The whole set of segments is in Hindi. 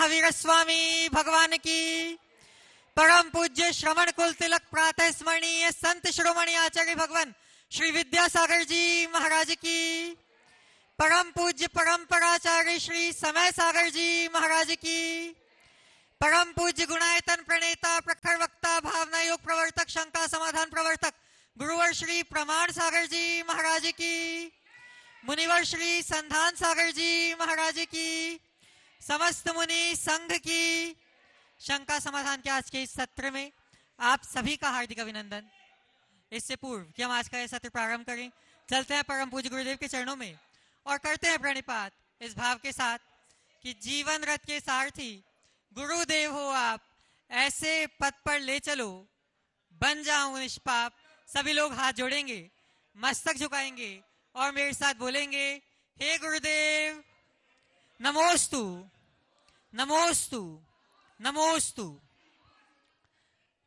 महावीर स्वामी भगवान की, परम पूज्य श्रवण कुल तिलक प्रातः स्मरणीय संत शिरोमणि आचार्य भगवान श्री विद्यासागर जी महाराज की, परम पूज्य परंपराचार्य श्री समय सागर जी महाराज की, परम पूज्य गुणायतन प्रणेता प्रखर वक्ता भावना योग प्रवर्तक शंका समाधान प्रवर्तक गुरुवर श्री प्रमाण सागर जी महाराज की, मुनिवर श्री संधान सागर जी महाराज की, समस्त मुनि संघ की, शंका समाधान के आज के इस सत्र में आप सभी का हार्दिक अभिनंदन। इससे पूर्व कि हम आज का यह सत्र प्रारंभ करें, चलते हैं परम पूज्य गुरुदेव के चरणों में और करते हैं प्रणिपात इस भाव के साथ कि जीवन रथ के सारथी गुरुदेव हो आप, ऐसे पद पर ले चलो बन जाऊं निष्पाप। सभी लोग हाथ जोड़ेंगे, मस्तक झुकाएंगे और मेरे साथ बोलेंगे, हे गुरुदेव नमोस्तु नमोस्तु नमोस्तु।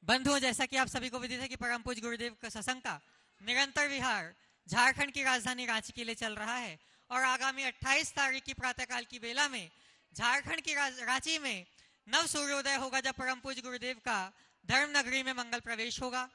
बंधुओं, जैसा कि आप सभी को विदित है कि परम पूज्य गुरुदेव का सत्संग का निरंतर विहार झारखंड की राजधानी रांची के लिए चल रहा है और आगामी 28 तारीख की प्रातःकाल की बेला में झारखंड की रांची में नव सूर्योदय होगा, जब परम पूज्य गुरुदेव का धर्म नगरी में मंगल प्रवेश होगा।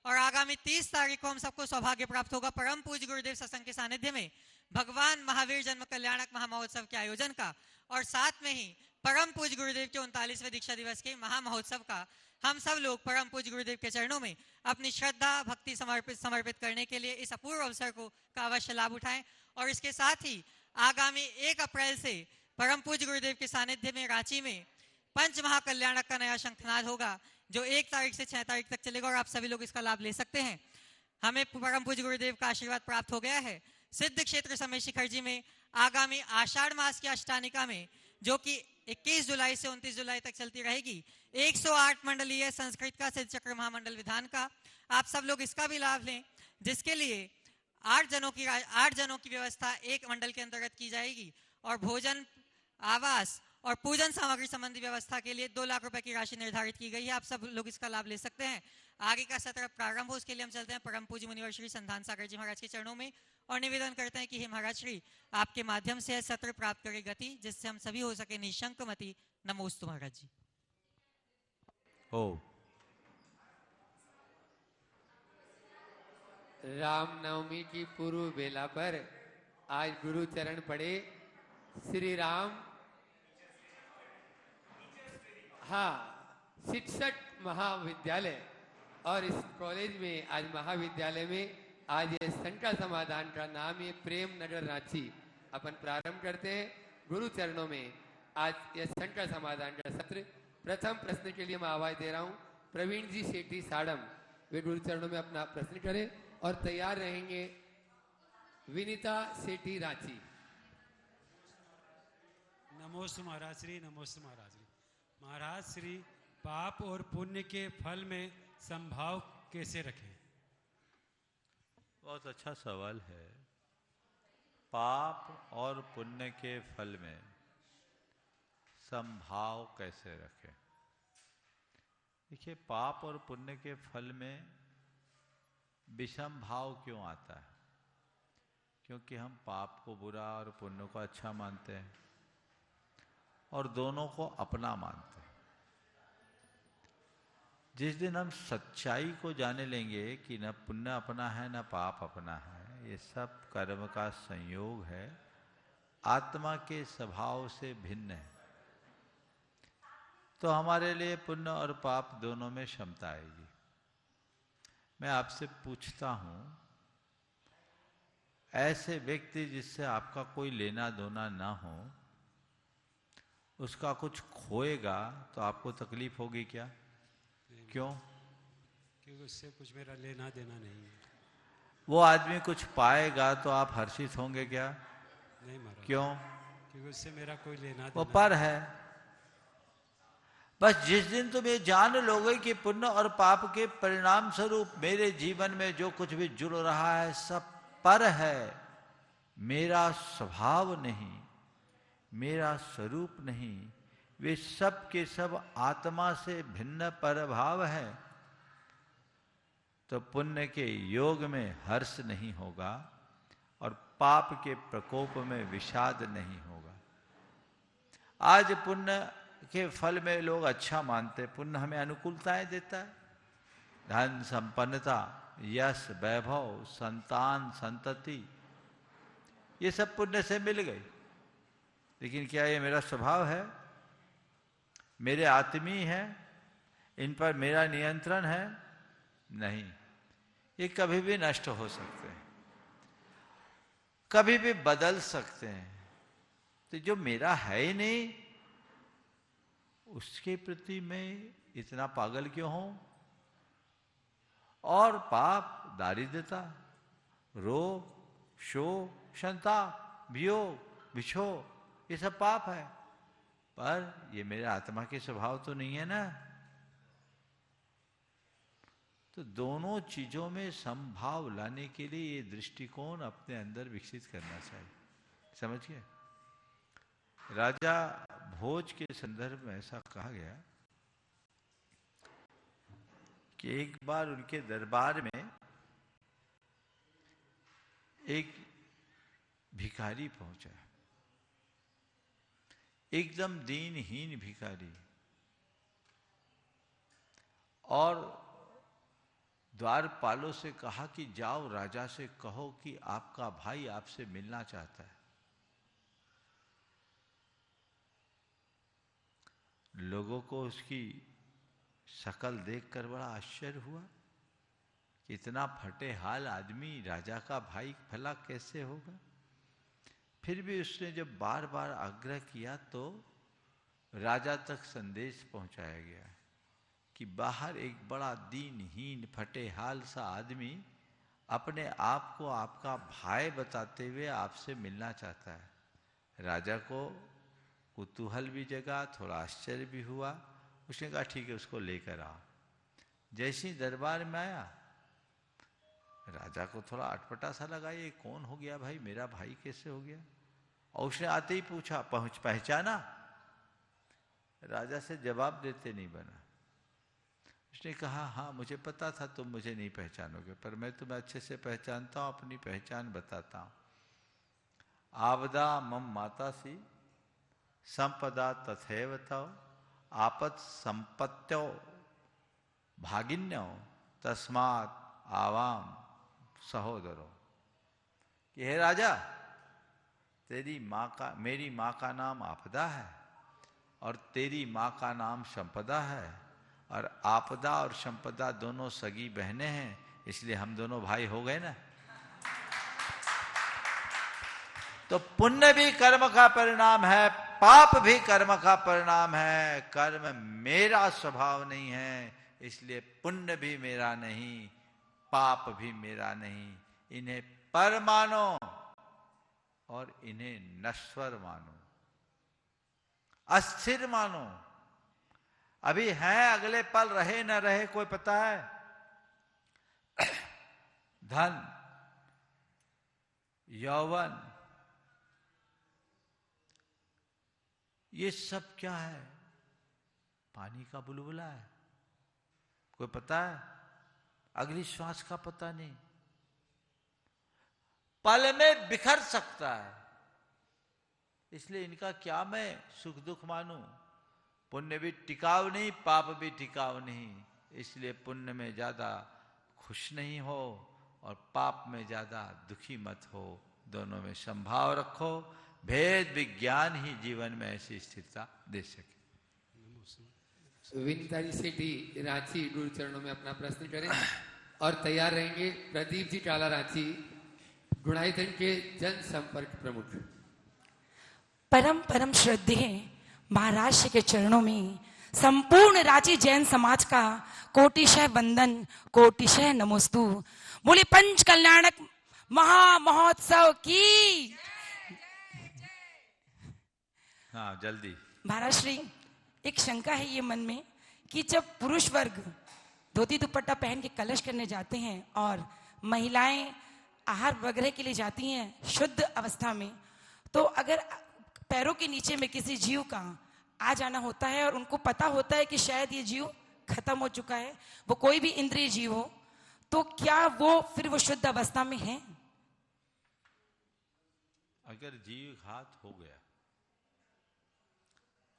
और आगामी 30 तारीख को हम सबको सौभाग्य प्राप्त होगा परम पूज्य गुरुदेव सत्संग के सानिध्य में भगवान महावीर जन्म कल्याणक महामहोत्सव के आयोजन का, और साथ में ही परम पूज्य गुरुदेव के 39वें दीक्षा दिवस के महामहोत्सव का। हम सब लोग परम पूज्य गुरुदेव के चरणों में अपनी श्रद्धा भक्ति समर्पित करने के लिए इस अपूर्व अवसर का अवश्य लाभ उठाएं। और इसके साथ ही आगामी 1 अप्रैल से परम पूज्य गुरुदेव के सानिध्य में रांची में पंच महाकल्याणक का नया शंखनाद होगा, जो 1 तारीख से 6 तारीख तक चलेगा और आप सभी लोग इसका लाभ ले सकते हैं। हमें परम पूज्य गुरुदेव का आशीर्वाद प्राप्त हो गया है। सिद्ध क्षेत्र समय शिखर जी में आगामी आषाढ़ मास की अष्टानिका में, जो कि 21 जुलाई से 29 जुलाई तक चलती रहेगी, 108 मंडलीय संस्कृत का सिद्ध चक्र महामंडल विधान का आप सब लोग इसका भी लाभ लें, जिसके लिए 8 जनों की व्यवस्था एक मंडल के अंतर्गत की जाएगी और भोजन आवास और पूजन सामग्री संबंधी व्यवस्था के लिए 2 लाख रुपए की राशि निर्धारित की गई है। आप सब लोग इसका लाभ ले सकते हैं। आगे का सत्र प्रारंभ हो, उसके लिए हम चलते हैं परम पूज्य मुनिवर श्री संधान सागर जी महाराज के चरणों में और निवेदन करते हैं कि हे महाराज श्री, आपके माध्यम से सत्र प्राप्त करे गति, जिससे हम सभी हो सके निशंक मति। नमोस्तु महाराज जी। हो रामनवमी की पूर्व बेला पर आज गुरु चरण पड़े श्री राम, हाँ, शिक्षक महाविद्यालय, और इस कॉलेज में आज महाविद्यालय में आज ये संका समाधान का नाम ये प्रेम नगर रांची अपन प्रारंभ करते हैं गुरु चरणों में। आज ये संका समाधान का सत्र, प्रथम प्रश्न के लिए मैं आवाज दे रहा हूं प्रवीण जी शेट्टी साड़म, वे गुरु चरणों में अपना प्रश्न करें और तैयार रहेंगे विनीता सेठी रांची। नमोस्तु महाराज श्री, नमोस्तु महाराज श्री। महाराज श्री, पाप और पुण्य के फल में संभाव कैसे रखें? बहुत अच्छा सवाल है। पाप और पुण्य के फल में संभाव कैसे रखें? देखिए, पाप और पुण्य के फल में विषम भाव क्यों आता है? क्योंकि हम पाप को बुरा और पुण्य को अच्छा मानते हैं और दोनों को अपना मानते हैं। जिस दिन हम सच्चाई को जाने लेंगे कि न पुण्य अपना है न पाप अपना है, ये सब कर्म का संयोग है, आत्मा के स्वभाव से भिन्न है, तो हमारे लिए पुण्य और पाप दोनों में क्षमता आएगी। मैं आपसे पूछता हूं, ऐसे व्यक्ति जिससे आपका कोई लेना देना ना हो, उसका कुछ खोएगा तो आपको तकलीफ होगी क्या? क्यों? क्योंकि उससे कुछ मेरा लेना देना नहीं है। वो आदमी कुछ पाएगा तो आप हर्षित होंगे क्या? नहीं महाराज। क्यों? क्योंकि उससे मेरा कोई लेना देना वो पर है। बस जिस दिन तुम ये जान लोगे कि पुण्य और पाप के परिणाम स्वरूप मेरे जीवन में जो कुछ भी जुड़ रहा है सब पर है, मेरा स्वभाव नहीं, मेरा स्वरूप नहीं, वे सब के सब आत्मा से भिन्न परभाव है, तो पुण्य के योग में हर्ष नहीं होगा और पाप के प्रकोप में विषाद नहीं होगा। आज पुण्य के फल में लोग अच्छा मानते हैं। पुण्य हमें अनुकूलताएं देता है, धन, संपन्नता, यश, वैभव, संतान, संतति, ये सब पुण्य से मिल गई। लेकिन क्या ये मेरा स्वभाव है, मेरे आत्मी है, इन पर मेरा नियंत्रण है? नहीं, ये कभी भी नष्ट हो सकते हैं, कभी भी बदल सकते हैं। तो जो मेरा है ही नहीं, उसके प्रति मैं इतना पागल क्यों हूं? और पाप, दारिद्रता, रोग, शोक, संताप, वियोग, विछोह, ये सब पाप है। पर ये मेरे आत्मा के स्वभाव तो नहीं है ना। तो दोनों चीजों में समभाव लाने के लिए ये दृष्टिकोण अपने अंदर विकसित करना चाहिए। समझिए, राजा भोज के संदर्भ में ऐसा कहा गया कि एक बार उनके दरबार में एक भिखारी पहुंचा, एकदम दीनहीन भिखारी, और द्वारपालों से कहा कि जाओ राजा से कहो कि आपका भाई आपसे मिलना चाहता है। लोगों को उसकी शकल देखकर बड़ा आश्चर्य हुआ कि इतना फटे हाल आदमी राजा का भाई भला कैसे होगा। फिर भी उसने जब बार बार आग्रह किया तो राजा तक संदेश पहुंचाया गया कि बाहर एक बड़ा दीनहीन फटे हाल सा आदमी अपने आप को आपका भाई बताते हुए आपसे मिलना चाहता है। राजा को कुतूहल भी जगा, थोड़ा आश्चर्य भी हुआ। उसने कहा ठीक है, उसको लेकर आओ। जैसे ही दरबार में आया, राजा को थोड़ा अटपटा सा लगा, ये कौन हो गया भाई, मेरा भाई कैसे हो गया। और उसने आते ही पूछा, पहचाना? राजा से जवाब देते नहीं बना। उसने कहा हाँ, मुझे पता था तुम मुझे नहीं पहचानोगे, पर मैं तुम्हें अच्छे से पहचानता हूं, अपनी पहचान बताता हूं। आपदा मम मातासी संपदा तथैव तव, आपत संपत्त्यो भागिन्यो तस्मात् आवाम सहोदरो। कि हे राजा, मेरी माँ का नाम आपदा है और तेरी माँ का नाम संपदा है, और आपदा और संपदा दोनों सगी बहनें हैं, इसलिए हम दोनों भाई हो गए ना। तो पुण्य भी कर्म का परिणाम है, पाप भी कर्म का परिणाम है। कर्म मेरा स्वभाव नहीं है, इसलिए पुण्य भी मेरा नहीं, पाप भी मेरा नहीं। इन्हें पर मानो और इन्हें नश्वर मानो, अस्थिर मानो। अभी हैं, अगले पल रहे न रहे कोई पता है। धन, यौवन, ये सब क्या है? पानी का बुलबुला है। कोई पता है? अगली श्वास का पता नहीं, पल में बिखर सकता है। इसलिए इनका क्या मैं सुख दुख मानूं? पुण्य भी टिकाऊ नहीं, पाप भी टिकाऊ नहीं। इसलिए पुण्य में ज्यादा खुश नहीं हो और पाप में ज्यादा दुखी मत हो। दोनों में संभाव रखो। भेद विज्ञान ही जीवन में ऐसी स्थिरता दे सके। विनीता सेठी रांची गुरु चरणों में अपना प्रश्न करें और तैयार रहेंगे प्रदीप जी टाला रांची, गुणायतन के जन संपर्क प्रमुख। परम परम श्रद्धेय महाराज के चरणों में संपूर्ण रांची जैन समाज का कोटिशय वंदन, कोटिशय नमोस्तु। बोले पंच कल्याणक महा महोत्सव की। हाँ, जल्दी। महाराज श्री, एक शंका है ये मन में कि जब पुरुष वर्ग धोती दुपट्टा पहन के कलश करने जाते हैं और महिलाएं आहार वगैरह के लिए जाती हैं शुद्ध अवस्था में, तो अगर पैरों के नीचे में किसी जीव का आ जाना होता है और उनको पता होता है कि शायद ये जीव खत्म हो चुका है, वो कोई भी इंद्रिय जीव हो, तो क्या वो फिर वो शुद्ध अवस्था में है? अगर जीव घात हो गया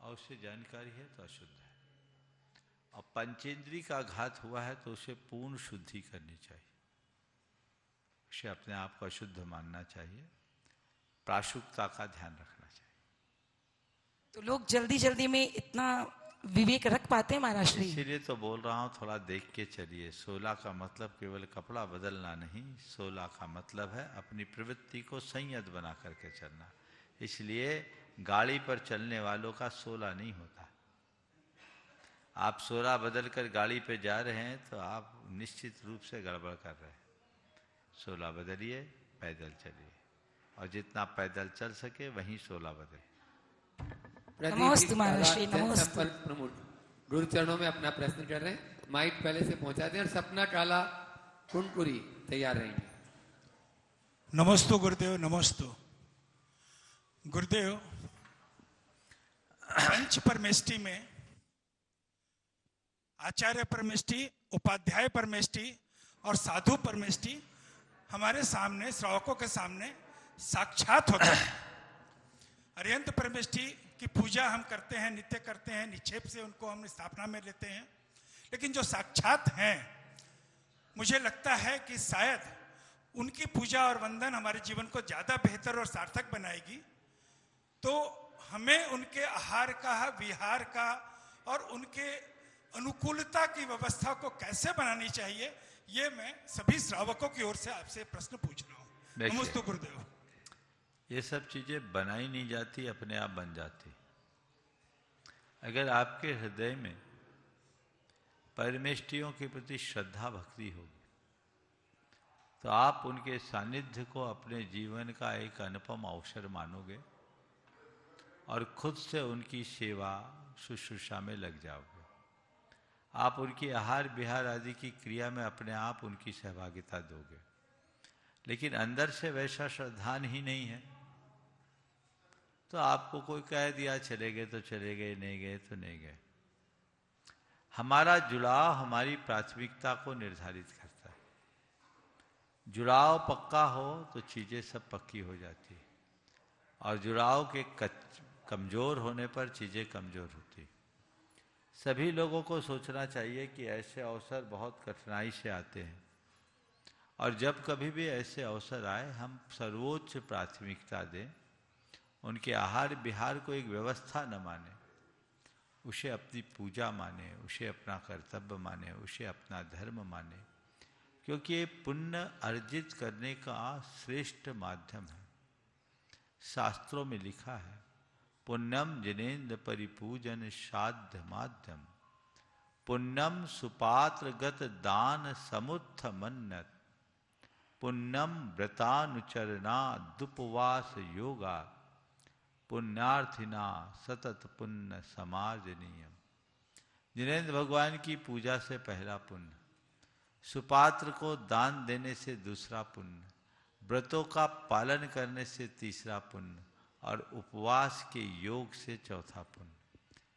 और उसे जानकारी है तो अशुद्ध है। और पंचेंद्री का घात हुआ है तो उसे पूर्ण शुद्धि करनी चाहिए, उसे अपने आप को अशुद्ध मानना चाहिए, प्राशुकता का ध्यान रखना चाहिए। तो लोग जल्दी जल्दी में इतना विवेक रख पाते हैं महाराज श्री? इसीलिए तो बोल रहा हूँ थोड़ा देख के चलिए। 16 का मतलब केवल कपड़ा बदलना नहीं, 16 का मतलब है अपनी प्रवृत्ति को संयत बना करके चलना। इसलिए गाड़ी पर चलने वालों का 16 नहीं होता। आप 16 बदल कर गाड़ी पे जा रहे हैं तो आप निश्चित रूप से गड़बड़ कर रहे हैं। 16 बदलिए, पैदल चलिए, और जितना पैदल चल सके वहीं 16 बदलिए। नमोस्तु महाराज श्री, नमोस्तु। संपर्क प्रमुख गुरु चरणों में अपना प्रश्न कर रहे हैं, माइक पहले से पहुंचा दें। और सपना काला कुनकुरी तैयार रहेंगे। नमस्तु गुरुदेव, नमस्तु गुरुदेव। पंच परमेष्टि में आचार्य परमेष्टि, उपाध्याय परमेष्टि और साधु परमेष्टि हमारे सामने, श्रावकों के सामने साक्षात होता है। अर्यंत परमेष्टि की पूजा हम करते हैं, नित्य करते हैं, निक्षेप से उनको हम स्थापना में लेते हैं, लेकिन जो साक्षात हैं, मुझे लगता है कि शायद उनकी पूजा और वंदन हमारे जीवन को ज्यादा बेहतर और सार्थक बनाएगी। तो हमें उनके आहार का, विहार का और उनके अनुकूलता की व्यवस्था को कैसे बनानी चाहिए, ये मैं सभी श्रावकों की ओर से आपसे प्रश्न पूछ रहा हूँ। नमस्ते गुरुदेव। ये सब चीजें बनाई नहीं जाती, अपने आप बन जाती। अगर आपके हृदय में परमेष्टियों के प्रति श्रद्धा भक्ति होगी तो आप उनके सानिध्य को अपने जीवन का एक अनुपम अवसर मानोगे और खुद से उनकी सेवा शुश्रूषा में लग जाओगे। आप उनकी आहार विहार आदि की क्रिया में अपने आप उनकी सहभागिता दोगे, लेकिन अंदर से वैसा श्रद्धान ही नहीं है तो आपको कोई कह दिया चले गए तो चले गए, नहीं गए तो नहीं गए। हमारा जुड़ाव हमारी प्राथमिकता को निर्धारित करता है। जुड़ाव पक्का हो तो चीजें सब पक्की हो जाती है, और जुड़ाव के कमजोर होने पर चीजें कमजोर होती। सभी लोगों को सोचना चाहिए कि ऐसे अवसर बहुत कठिनाई से आते हैं, और जब कभी भी ऐसे अवसर आए हम सर्वोच्च प्राथमिकता दें। उनके आहार विहार को एक व्यवस्था न माने, उसे अपनी पूजा माने, उसे अपना कर्तव्य माने, उसे अपना धर्म माने, क्योंकि ये पुण्य अर्जित करने का श्रेष्ठ माध्यम है। शास्त्रों में लिखा है, पुण्यम जिनेन्द्र परिपूजन साध्य माध्यम, पुण्यम सुपात्रगत दान समुत्थ मन्नत, पुण्यम व्रतानुचरणा दुपवास योगा, पुण्यार्थिना सतत पुण्य समार्जनीयम। जिनेन्द्र भगवान की पूजा से पहला पुण्य, सुपात्र को दान देने से दूसरा पुण्य, व्रतों का पालन करने से तीसरा पुण्य, और उपवास के योग से चौथा पुण्य।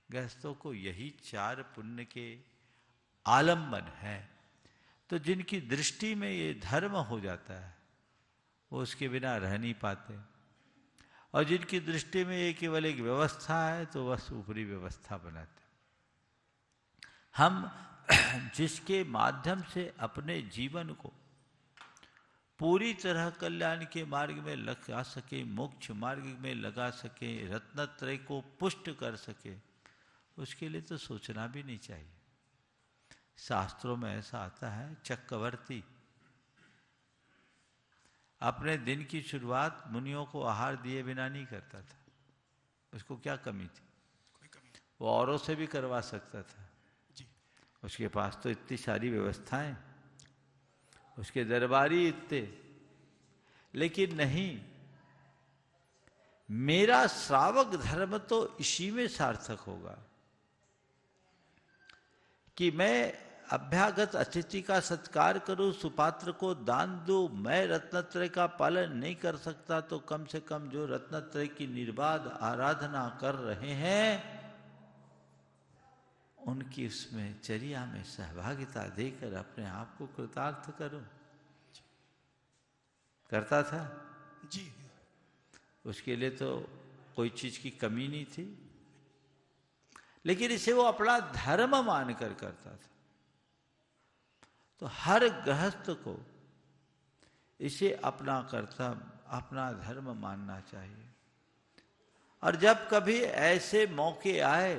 गृहस्थों को यही 4 पुण्य के आलम्बन है। तो जिनकी दृष्टि में ये धर्म हो जाता है वो उसके बिना रह नहीं पाते, और जिनकी दृष्टि में ये केवल एक व्यवस्था है तो बस ऊपरी व्यवस्था बनाते। हम जिसके माध्यम से अपने जीवन को पूरी तरह कल्याण के मार्ग में लगा सके, मोक्ष मार्ग में लगा सके, रत्नत्रय को पुष्ट कर सके, उसके लिए तो सोचना भी नहीं चाहिए। शास्त्रों में ऐसा आता है, चक्रवर्ती अपने दिन की शुरुआत मुनियों को आहार दिए बिना नहीं करता था। उसको क्या कमी थी? वो औरों से भी करवा सकता था जी। उसके पास तो इतनी सारी व्यवस्थाएं, उसके दरबारी इतने, लेकिन नहीं, मेरा श्रावक धर्म तो इसी में सार्थक होगा कि मैं अभ्यागत अतिथि का सत्कार करूं, सुपात्र को दान दूं। मैं रत्नत्रय का पालन नहीं कर सकता तो कम से कम जो रत्नत्रय की निर्बाध आराधना कर रहे हैं उनकी उसमें चर्या में सहभागिता देकर अपने आप को कृतार्थ करूं। करता था जी। उसके लिए तो कोई चीज की कमी नहीं थी। लेकिन इसे वो अपना धर्म मानकर करता था। तो हर गृहस्थ को इसे अपना कर्तव्य, अपना धर्म मानना चाहिए। और जब कभी ऐसे मौके आए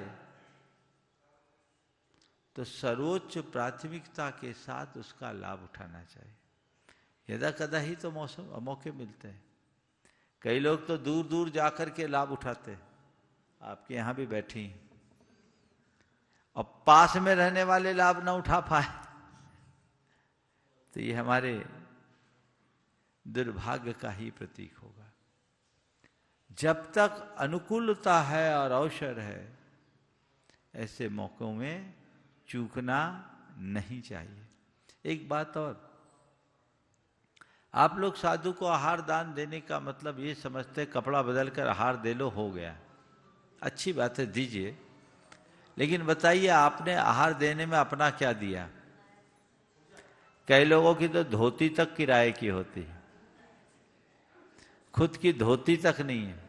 तो सर्वोच्च प्राथमिकता के साथ उसका लाभ उठाना चाहिए। यदा कदा ही तो मौके मिलते हैं। कई लोग तो दूर दूर जाकर के लाभ उठाते हैं, आपके यहां भी बैठी हैं, और पास में रहने वाले लाभ ना उठा पाए तो ये हमारे दुर्भाग्य का ही प्रतीक होगा। जब तक अनुकूलता है और अवसर है, ऐसे मौकों में चूकना नहीं चाहिए। एक बात और, आप लोग साधु को आहार दान देने का मतलब ये समझते कपड़ा बदल कर आहार दे लो, हो गया। अच्छी बात है, दीजिए, लेकिन बताइए आपने आहार देने में अपना क्या दिया? कई लोगों की तो धोती तक किराए की होती है, खुद की धोती तक नहीं है।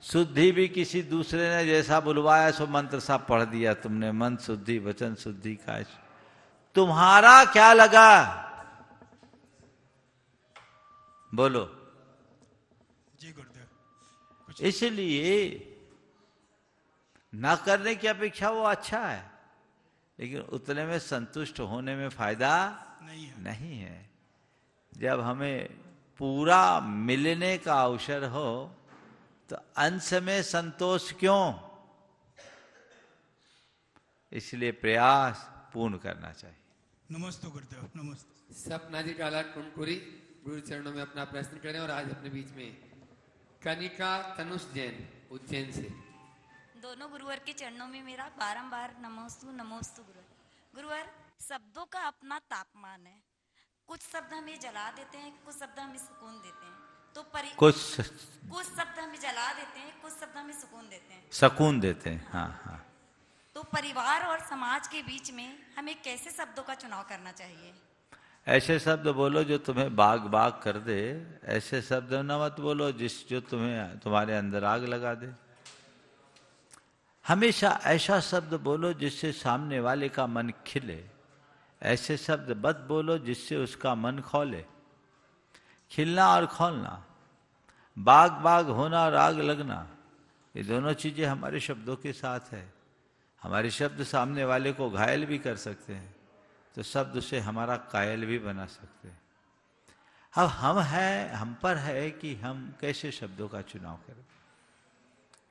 शुद्धि भी किसी दूसरे ने जैसा बुलवाया सो मंत्र सा पढ़ दिया तुमने, मन शुद्धि वचन शुद्धि का। तुम्हारा क्या लगा? बोलो। जी गुरुदेव। इसलिए ना करने की अपेक्षा वो अच्छा है, लेकिन उतने में संतुष्ट होने में फायदा नहीं है। जब हमें पूरा मिलने का अवसर हो तो अंश में संतोष क्यों? इसलिए प्रयास पूर्ण करना चाहिए। नमस्ते गुरुदेव, नमस्ते। सपना जी काला टुनपुरी गुरु चरणों में अपना प्रश्न करें। और आज अपने बीच में कनिका तनुष जैन उज्जैन से। दोनों गुरुवर के चरणों में मेरा बारंबार नमोस्तु नमोस्तु गुरुवर। शब्दों का अपना तापमान है, कुछ शब्द हमें जला देते हैं, कुछ शब्द हमें सुकून देते हैं। तो कुछ शब्द हमें जला देते हैं, कुछ शब्द हमें सुकून देते हैं। हाँ हाँ। तो परिवार और समाज के बीच में हमें कैसे शब्दों का चुनाव करना चाहिए? ऐसे शब्द बोलो जो तुम्हें बाग बाग कर दे, ऐसे शब्द न मत बोलो जो तुम्हारे अंदर आग लगा दे। हमेशा ऐसा शब्द बोलो जिससे सामने वाले का मन खिले, ऐसे शब्द मत बोलो जिससे उसका मन खौले। खिलना और खौलना, बाग बाग होना और आग लगना, ये दोनों चीजें हमारे शब्दों के साथ है। हमारे शब्द सामने वाले को घायल भी कर सकते हैं, तो शब्द उसे हमारा कायल भी बना सकते हैं। अब हम पर है कि हम कैसे शब्दों का चुनाव करें,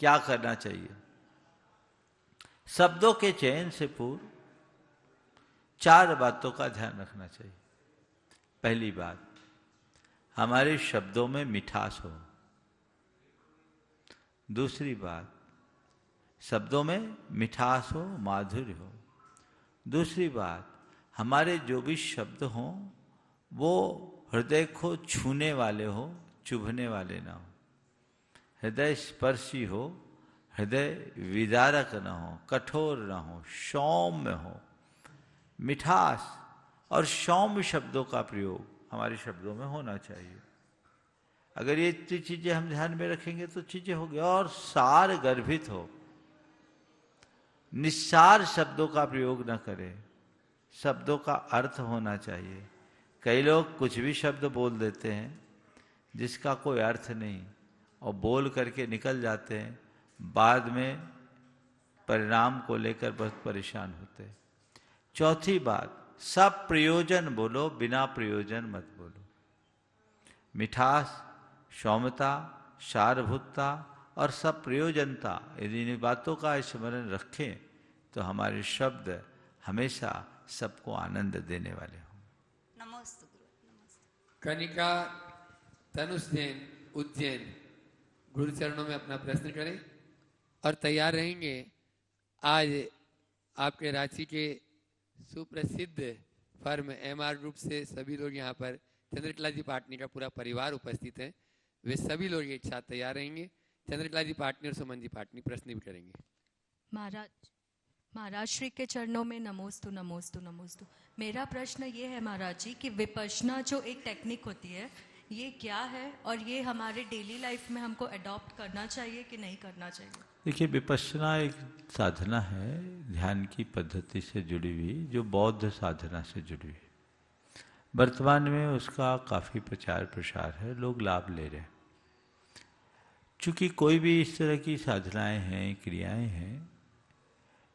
क्या करना चाहिए। शब्दों के चयन से पूर्व 4 बातों का ध्यान रखना चाहिए। पहली बात, हमारे शब्दों में मिठास हो। दूसरी बात, शब्दों में मिठास हो, माधुर्य हो। दूसरी बात, हमारे जो भी शब्द हों वो हृदय को छूने वाले हो, चुभने वाले ना हो। हृदय स्पर्शी हो, हृदय विदारक न हो, कठोर न हो, सौम्य हो। मिठास और सौम्य शब्दों का प्रयोग हमारे शब्दों में होना चाहिए। अगर ये इतनी चीजें हम ध्यान में रखेंगे तो चीजें होगी। और सार गर्भित हो, निस्सार शब्दों का प्रयोग न करें, शब्दों का अर्थ होना चाहिए। कई लोग कुछ भी शब्द बोल देते हैं जिसका कोई अर्थ नहीं, और बोल करके निकल जाते हैं, बाद में परिणाम को लेकर बहुत परेशान होते हैं। चौथी बात, सब प्रयोजन बोलो, बिना प्रयोजन मत बोलो। मिठास, सौम्यता, सारभूतता और सब प्रयोजनता, यदि इन बातों का स्मरण रखें तो हमारे शब्द हमेशा सबको आनंद देने वाले हों। नमस्ते गुरु। नमस्ते। कनिका तनुष जैन उज्जैन गुरु चरणों में अपना प्रश्न करें और तैयार रहेंगे। आज आपके रांची के सुप्रसिद्ध फर्म MR ग्रुप से सभी लोग यहाँ पर, चंद्रकला जी पाटनी का पूरा परिवार उपस्थित है। वे सभी लोग एक साथ तैयार रहेंगे। चंद्रकला जी पाटनी और सुमन जी पाटनी प्रश्न भी करेंगे। महाराज श्री के चरणों में नमोस्तु नमोस्तु नमोस्तु। मेरा प्रश्न ये है महाराज जी कि विपश्यना जो एक टेक्निक होती है, ये क्या है और ये हमारे डेली लाइफ में हमको अडॉप्ट करना चाहिए कि नहीं करना चाहिए? देखिए, विपश्यना एक साधना है ध्यान की पद्धति से जुड़ी हुई, जो बौद्ध साधना से जुड़ी हुई। वर्तमान में उसका काफ़ी प्रचार प्रसार है, लोग लाभ ले रहे हैं। चूँकि कोई भी इस तरह की साधनाएं हैं, क्रियाएं हैं,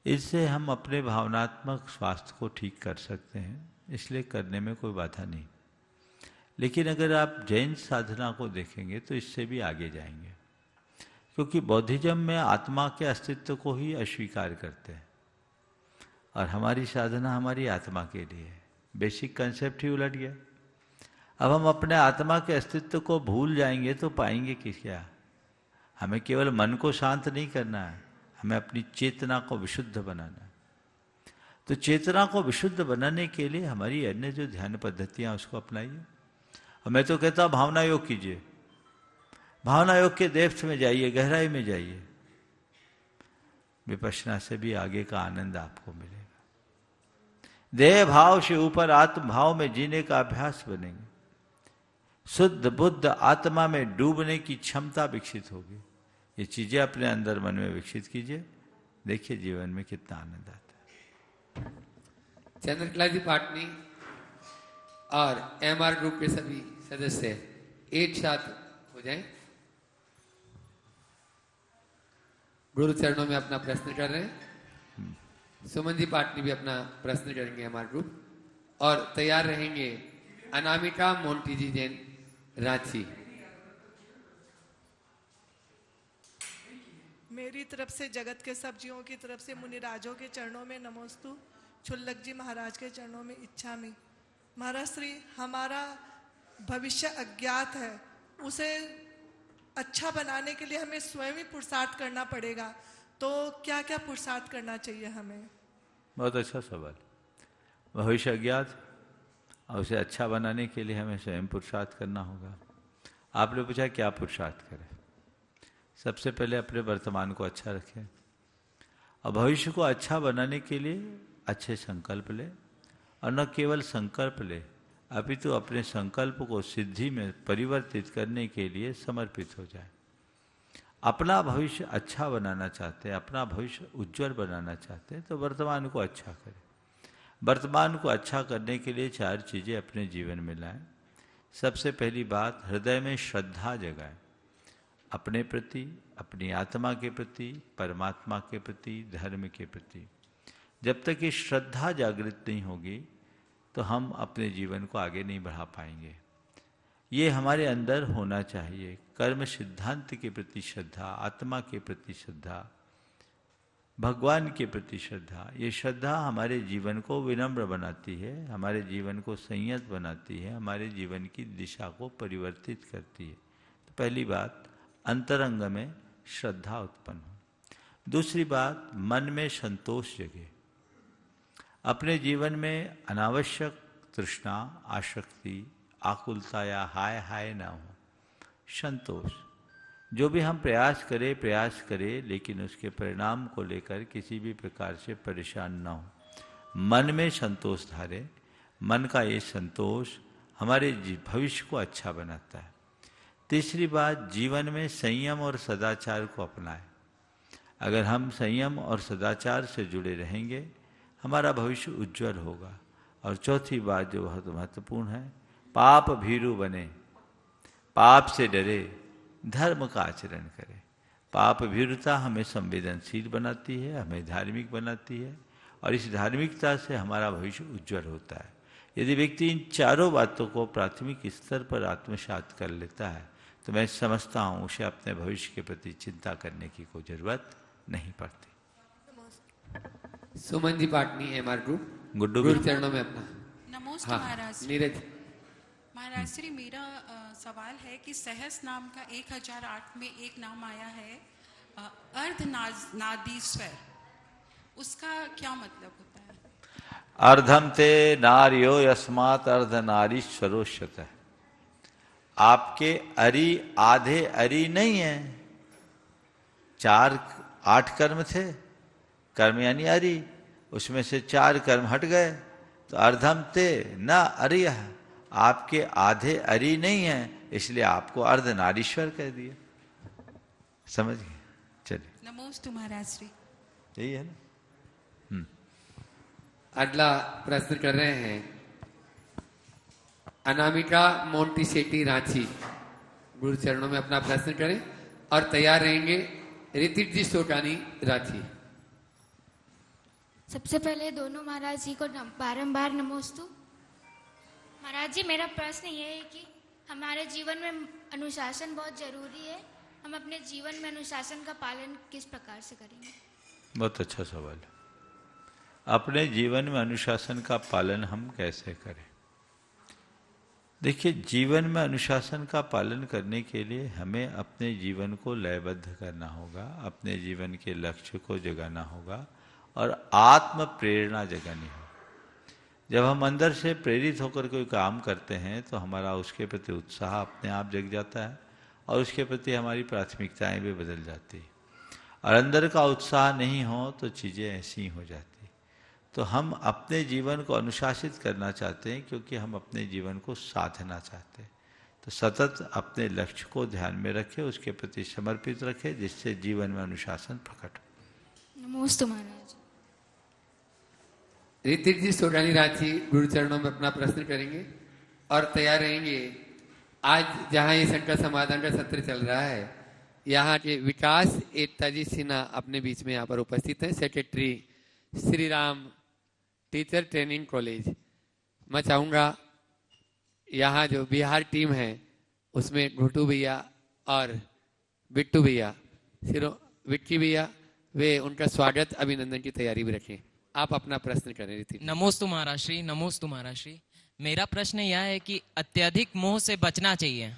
इससे हम अपने भावनात्मक स्वास्थ्य को ठीक कर सकते हैं, इसलिए करने में कोई बाधा नहीं। लेकिन अगर आप जैन साधना को देखेंगे तो इससे भी आगे जाएंगे, क्योंकि बौद्धिज्म में आत्मा के अस्तित्व को ही अस्वीकार करते हैं और हमारी साधना हमारी आत्मा के लिए है। बेसिक कंसेप्ट ही उलट गया। अब हम अपने आत्मा के अस्तित्व को भूल जाएंगे तो पाएंगे क्या? हमें केवल मन को शांत नहीं करना है, हमें अपनी चेतना को विशुद्ध बनाना है। तो चेतना को विशुद्ध बनाने के लिए हमारी अन्य जो ध्यान पद्धतियां उसको अपनाइए। और मैं तो कहता हूं भावना योग कीजिए, भावना योग के डेप्थ में जाइए, गहराई में जाइए। विपश्यना से भी आगे का आनंद आपको मिलेगा। देह भाव से ऊपर आत्म भाव में जीने का अभ्यास बनेंगे। शुद्ध बुद्ध आत्मा में डूबने की क्षमता विकसित होगी। ये चीजें अपने अंदर मन में विकसित कीजिए, देखिए जीवन में कितना आनंद आता है। चंद्रकला जी पाटनी और एमआर ग्रुप के सभी सदस्य एक साथ हो जाएं। गुरु चरणों में अपना प्रश्न कर रहे हैं। सुमन जी पाटनी भी अपना प्रश्न करेंगे एमआर ग्रुप, और तैयार रहेंगे अनामिका मोंटी जी जैन रांची। मेरी तरफ से जगत के सब जीवों की तरफ से मुनिराजों के चरणों में नमोस्तु, छुल्लक जी महाराज के चरणों में इच्छा में। महाराज श्री, हमारा भविष्य अज्ञात है, उसे अच्छा बनाने के लिए हमें स्वयं ही पुरुषार्थ करना पड़ेगा, तो क्या क्या पुरुषार्थ करना चाहिए हमें? बहुत अच्छा सवाल। भविष्य अज्ञात और उसे अच्छा बनाने के लिए हमें स्वयं पुरुषार्थ करना होगा। आपने पूछा क्या पुरुषार्थ करें? सबसे पहले अपने वर्तमान को अच्छा रखें और भविष्य को अच्छा बनाने के लिए अच्छे संकल्प ले, और न केवल संकल्प ले अपितु अपने संकल्प को सिद्धि में परिवर्तित करने के लिए समर्पित हो जाए। अपना भविष्य अच्छा बनाना चाहते हैं, अपना भविष्य उज्जवल बनाना चाहते हैं, तो वर्तमान को अच्छा करें। वर्तमान को अच्छा करने के लिए 4 चीज़ें अपने जीवन में लाएं। सबसे पहली बात, हृदय में श्रद्धा जगाएं, अपने प्रति, अपनी आत्मा के प्रति, परमात्मा के प्रति, धर्म के प्रति। जब तक ये श्रद्धा जागृत नहीं होगी तो हम अपने जीवन को आगे नहीं बढ़ा पाएंगे। ये हमारे अंदर होना चाहिए। कर्म सिद्धांत के प्रति श्रद्धा, आत्मा के प्रति श्रद्धा, भगवान के प्रति श्रद्धा। ये श्रद्धा हमारे जीवन को विनम्र बनाती है, हमारे जीवन को संयत बनाती है, हमारे जीवन की दिशा को परिवर्तित करती है। तो पहली बात, अंतरंग में श्रद्धा उत्पन्न हो। दूसरी बात, मन में संतोष जगे। अपने जीवन में अनावश्यक तृष्णा, आसक्ति, आकुलता या हाय हाय ना हो। संतोष, जो भी हम प्रयास करें लेकिन उसके परिणाम को लेकर किसी भी प्रकार से परेशान ना हो। मन में संतोष धारे। मन का ये संतोष हमारे भविष्य को अच्छा बनाता है। तीसरी बात, जीवन में संयम और सदाचार को अपनाएं। अगर हम संयम और सदाचार से जुड़े रहेंगे हमारा भविष्य उज्जवल होगा। और चौथी बात जो बहुत महत्वपूर्ण है, पाप भीरु बने, पाप से डरे, धर्म का आचरण करें। पाप भीरुता हमें संवेदनशील बनाती है, हमें धार्मिक बनाती है, और इस धार्मिकता से हमारा भविष्य उज्जवल होता है। यदि व्यक्ति इन चारों बातों को प्राथमिक स्तर पर आत्मसात कर लेता है तो मैं समझता हूँ उसे अपने भविष्य के प्रति चिंता करने की कोई जरूरत नहीं पड़ती। सुमन जी पाटनी एमआर ग्रुप, गुड्डू गुरु चरणों में अपना। नमस्ते महाराज। नीरज महाराज श्री, मेरा सवाल है कि सहस नाम का 1008 में एक नाम आया है अर्धनादीश्वर, उसका क्या मतलब होता है? अर्धम ते नार्यो यस्मात् अर्धनारीश्वरोष्यत। आपके अरि आधे अरि नहीं है, 8 कर्म थे। कर्म यानी अरि, उसमें से 4 कर्म हट गए तो अर्धम ते न अरिय, आपके आधे अरि नहीं है, इसलिए आपको अर्धनारीश्वर कह दिया। समझ गए? चलिए, नमोस्तु महाराज श्री। यही है ना। अगला प्रश्न कर रहे हैं अनामिका मोंटी शेट्टी रांची। गुरु चरणों में अपना प्रश्न करें और तैयार रहेंगे ऋतिक जी सोटानी रांची। सबसे पहले दोनों महाराज जी को बारंबार नमोस्तु। महाराज जी, मेरा प्रश्न ये है कि हमारे जीवन में अनुशासन बहुत जरूरी है। हम अपने जीवन में अनुशासन का पालन किस प्रकार से करेंगे? बहुत अच्छा सवाल है। अपने जीवन में अनुशासन का पालन हम कैसे करें? देखिए, जीवन में अनुशासन का पालन करने के लिए हमें अपने जीवन को लयबद्ध करना होगा, अपने जीवन के लक्ष्य को जगाना होगा और आत्म प्रेरणा जगानी होगी। जब हम अंदर से प्रेरित होकर कोई काम करते हैं तो हमारा उसके प्रति उत्साह अपने आप जग जाता है और उसके प्रति हमारी प्राथमिकताएं भी बदल जाती हैं। और अंदर का उत्साह नहीं हो तो चीज़ें ऐसी हो जाती। तो हम अपने जीवन को अनुशासित करना चाहते हैं क्योंकि हम अपने जीवन को साधना चाहते हैं। तो सतत अपने लक्ष्य को ध्यान में रखें, उसके प्रति समर्पित रखें, जिससे जीवन में अनुशासन प्रकट हो। नमोस्तु महाराज। ऋतिक जी सोटानी रांची गुरु चरणों में अपना प्रश्न करेंगे और तैयार रहेंगे। आज जहां ये संकट समाधान का सत्र चल रहा है, यहाँ के विकास एकता जी सिन्हा अपने बीच में यहाँ पर उपस्थित हैं, secretary Shri Ram teacher training college. मैं चाहूँगा यहाँ जो बिहार टीम है उसमें घुटू भैया और बिट्टू भैया, विक्की भैया, वे उनका स्वागत अभिनंदन की तैयारी भी रखें। आप अपना प्रश्न करें ऋतिक। नमोस्तु महाराज श्री। नमोस्तु महाराज श्री। मेरा प्रश्न यह है कि अत्यधिक मोह से बचना चाहिए,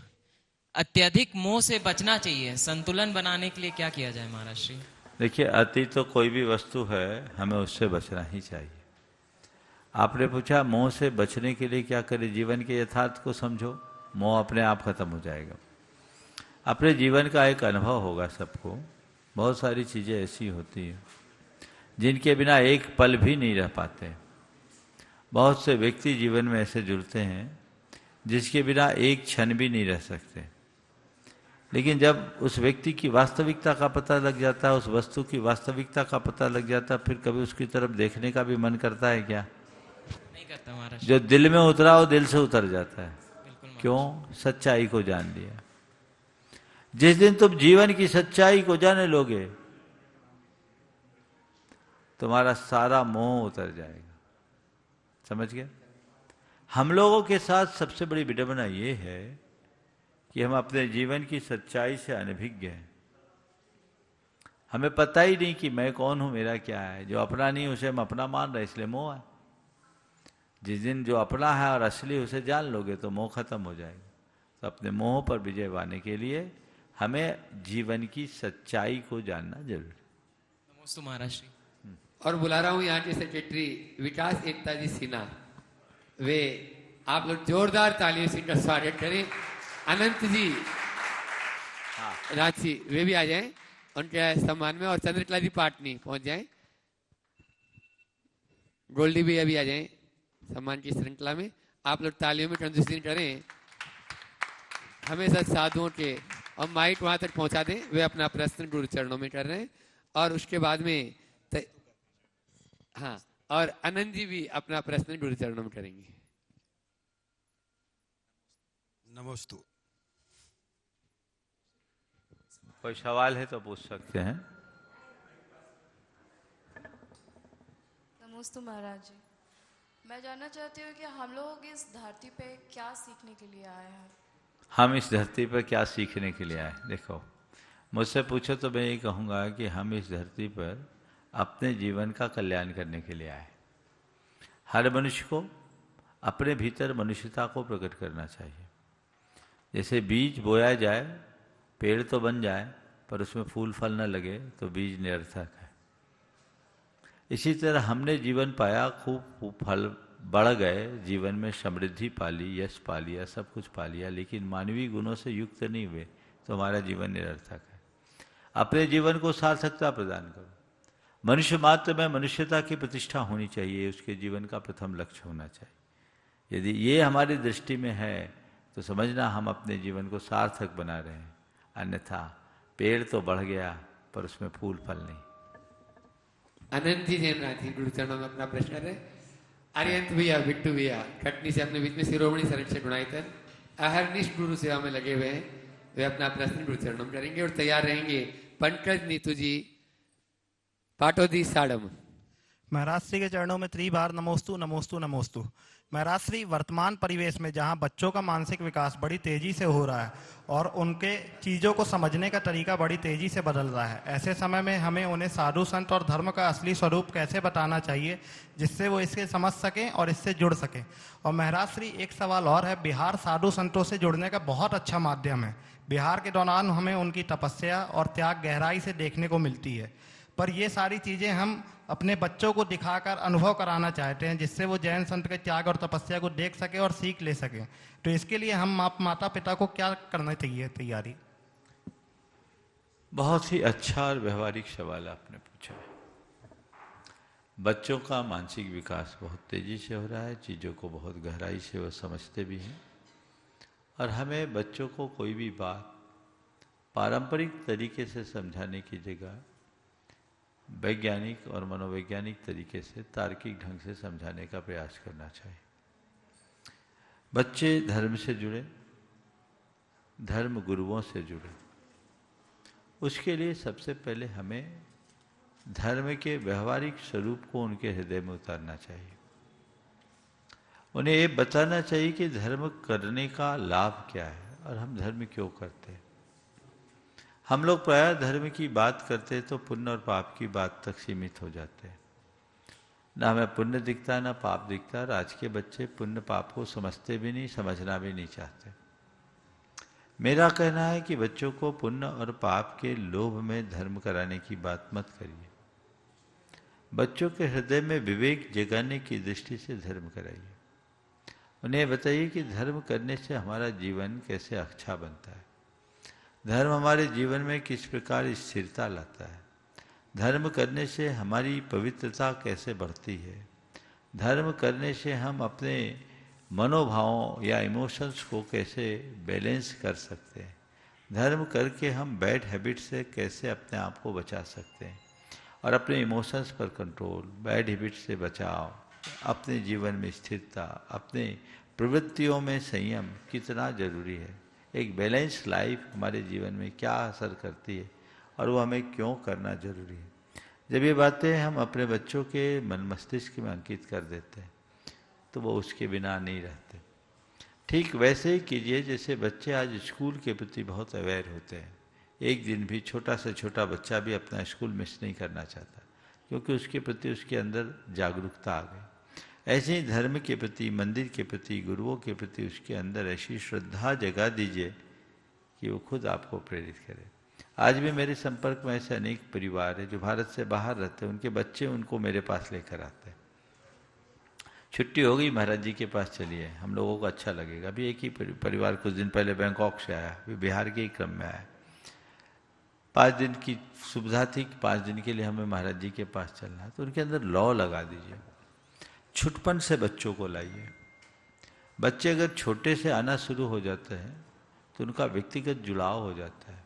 अत्यधिक मोह से बचना चाहिए, संतुलन बनाने के लिए क्या किया जाए महाराज श्री? देखिए, अति तो कोई भी वस्तु है, हमें उससे बचना ही चाहिए। आपने पूछा मोह से बचने के लिए क्या करें? जीवन के यथार्थ को समझो, मोह अपने आप खत्म हो जाएगा। अपने जीवन का एक अनुभव होगा सबको, बहुत सारी चीज़ें ऐसी होती हैं जिनके बिना एक पल भी नहीं रह पाते। बहुत से व्यक्ति जीवन में ऐसे जुड़ते हैं जिसके बिना एक क्षण भी नहीं रह सकते। लेकिन जब उस व्यक्ति की वास्तविकता का पता लग जाता है, उस वस्तु की वास्तविकता का पता लग जाता है, फिर कभी उसकी तरफ देखने का भी मन करता है क्या? नहीं करता महाराज। जो दिल में उतरा वो दिल से उतर जाता है। क्यों? सच्चाई को जान लिया। जिस दिन तुम जीवन की सच्चाई को जाने लोगे, तुम्हारा सारा मोह उतर जाएगा। समझ गए? हम लोगों के साथ सबसे बड़ी विडंबना ये है कि हम अपने जीवन की सच्चाई से अनभिज्ञ हैं। हमें पता ही नहीं कि मैं कौन हूं, मेरा क्या है। जो अपना नहीं उसे हम अपना मान रहे, इसलिए मोह है। जिस दिन जो अपना है और असली उसे जान लोगे तो मोह खत्म हो जाएगा। तो अपने मोह पर विजय पाने के लिए हमें जीवन की सच्चाई को जानना जरूरी है। नमोस्तु महाराज श्री। और बुला रहा हूं यहाँ के सेक्रेटरी विकास एकता जी सिन्हा, वे आप लोग जोरदार तालियों से इनका स्वागत करें। अनंत जी रांची, वे भी आ जाएं उनके सम्मान में। और चंद्रकला जी पाटनी पहुंच जाएं। गोल्डी भी अभी आ जाएं सम्मान की श्रृंखला में। आप लोग तालियों में कंजूसी करें हमेशा साधुओं के, और माइक वहां तक पहुंचा दें। वे अपना प्रश्न गुरु चरणों में कर रहे हैं और उसके बाद में हाँ, और आनंद जी भी अपना प्रश्न गुरु चरणों में करेंगे। नमोस्तु। कोई सवाल है तो पूछ सकते हैं। नमोस्तु महाराज जी। मैं जानना चाहती हूँ कि हम लोग इस धरती पे क्या सीखने के लिए आए हैं? हम इस धरती पर क्या सीखने के लिए आए? देखो, मुझसे पूछो तो मैं ये कहूँगा कि हम इस धरती पर अपने जीवन का कल्याण करने के लिए आए। हर मनुष्य को अपने भीतर मनुष्यता को प्रकट करना चाहिए। जैसे बीज बोया जाए, पेड़ तो बन जाए, पर उसमें फूल फल न लगे तो बीज निरर्थक है। इसी तरह हमने जीवन पाया, खूब फल बढ़ गए, जीवन में समृद्धि पाली, यश पा लिया, सब कुछ पा लिया, लेकिन मानवीय गुणों से युक्त नहीं हुए तो हमारा जीवन निरर्थक है। अपने जीवन को सार्थकता प्रदान करो। मनुष्य मात्र में मनुष्यता की प्रतिष्ठा होनी चाहिए, उसके जीवन का प्रथम लक्ष्य होना चाहिए। यदि ये हमारी दृष्टि में है तो समझना हम अपने जीवन को सार्थक बना रहे हैं, अन्यथा पेड़ तो बढ़ गया पर उसमें फूल फल नहीं। अनंत जी जैन राठी गुरु चरणों में अपना प्रश्न है। आर्यंत भैया, बिट्टू भैया कटनी से अपने बीच में शिरोमणि शरण से गुणायतन अहरनिष्ठ गुरु सेवा में लगे हुए हैं, वे अपना प्रश्न गुरु चरणों में करेंगे और तैयार रहेंगे पंकज नीतू जी पाटोदी साड़म। महाराज श्री के चरणों में त्रिबार नमोस्तु नमोस्तु नमोस्तु। महाराज श्री, वर्तमान परिवेश में जहां बच्चों का मानसिक विकास बड़ी तेजी से हो रहा है और उनके चीज़ों को समझने का तरीका बड़ी तेजी से बदल रहा है, ऐसे समय में हमें उन्हें साधु संत और धर्म का असली स्वरूप कैसे बताना चाहिए जिससे वो इसके समझ सकें और इससे जुड़ सकें। और महाराज श्री, एक सवाल और है, बिहार साधु संतों से जुड़ने का बहुत अच्छा माध्यम है। बिहार के दौरान हमें उनकी तपस्या और त्याग गहराई से देखने को मिलती है, पर ये सारी चीज़ें हम अपने बच्चों को दिखाकर अनुभव कराना चाहते हैं जिससे वो जैन संत के त्याग और तपस्या को देख सके और सीख ले सके। तो इसके लिए हम माता पिता को क्या करना चाहिए तैयारी? बहुत ही अच्छा और व्यवहारिक सवाल आपने पूछा है। बच्चों का मानसिक विकास बहुत तेजी से हो रहा है, चीज़ों को बहुत गहराई से वो समझते भी हैं, और हमें बच्चों को कोई भी बात पारंपरिक तरीके से समझाने की जगह वैज्ञानिक और मनोवैज्ञानिक तरीके से तार्किक ढंग से समझाने का प्रयास करना चाहिए। बच्चे धर्म से जुड़े, धर्म गुरुओं से जुड़े, उसके लिए सबसे पहले हमें धर्म के व्यवहारिक स्वरूप को उनके हृदय में उतारना चाहिए। उन्हें ये बताना चाहिए कि धर्म करने का लाभ क्या है और हम धर्म क्यों करते हैं। हम लोग प्रायः धर्म की बात करते तो पुण्य और पाप की बात तक सीमित हो जाते हैं। ना हमें पुण्य दिखता ना पाप दिखता। और आज के बच्चे पुण्य पाप को समझते भी नहीं, समझना भी नहीं चाहते। मेरा कहना है कि बच्चों को पुण्य और पाप के लोभ में धर्म कराने की बात मत करिए। बच्चों के हृदय में विवेक जगाने की दृष्टि से धर्म कराइए। उन्हें बताइए कि धर्म करने से हमारा जीवन कैसे अच्छा बनता है, धर्म हमारे जीवन में किस प्रकार स्थिरता लाता है, धर्म करने से हमारी पवित्रता कैसे बढ़ती है, धर्म करने से हम अपने मनोभावों या इमोशंस को कैसे बैलेंस कर सकते हैं, धर्म करके हम बैड हैबिट से कैसे अपने आप को बचा सकते हैं और अपने इमोशंस पर कंट्रोल, बैड हैबिट से बचाव, अपने जीवन में स्थिरता, अपने प्रवृत्तियों में संयम कितना जरूरी है। एक बैलेंस लाइफ हमारे जीवन में क्या असर करती है और वो हमें क्यों करना जरूरी है। जब ये बातें हम अपने बच्चों के मन मस्तिष्क में अंकित कर देते हैं तो वो उसके बिना नहीं रहते। ठीक वैसे ही कीजिए जैसे बच्चे आज स्कूल के प्रति बहुत अवेयर होते हैं। एक दिन भी छोटा से छोटा बच्चा भी अपना स्कूल मिस नहीं करना चाहता क्योंकि उसके प्रति उसके अंदर जागरूकता आ गई। ऐसे ही धर्म के प्रति, मंदिर के प्रति, गुरुओं के प्रति उसके अंदर ऐसी श्रद्धा जगा दीजिए कि वो खुद आपको प्रेरित करे। आज भी मेरे संपर्क में ऐसे अनेक परिवार हैं जो भारत से बाहर रहते हैं, उनके बच्चे उनको मेरे पास लेकर आते हैं। छुट्टी हो गई, महाराज जी के पास चलिए, हम लोगों को अच्छा लगेगा। अभी एक ही परिवार कुछ दिन पहले बैंकॉक से आया, अभी बिहार के ही क्रम में आया। 5 दिन की सुविधा थी, 5 दिन के लिए हमें महाराज जी के पास चलना है, तो उनके अंदर लॉ लगा दीजिए, छुटपन से बच्चों को लाइए। बच्चे अगर छोटे से आना शुरू हो जाते हैं तो उनका व्यक्तिगत जुड़ाव हो जाता है।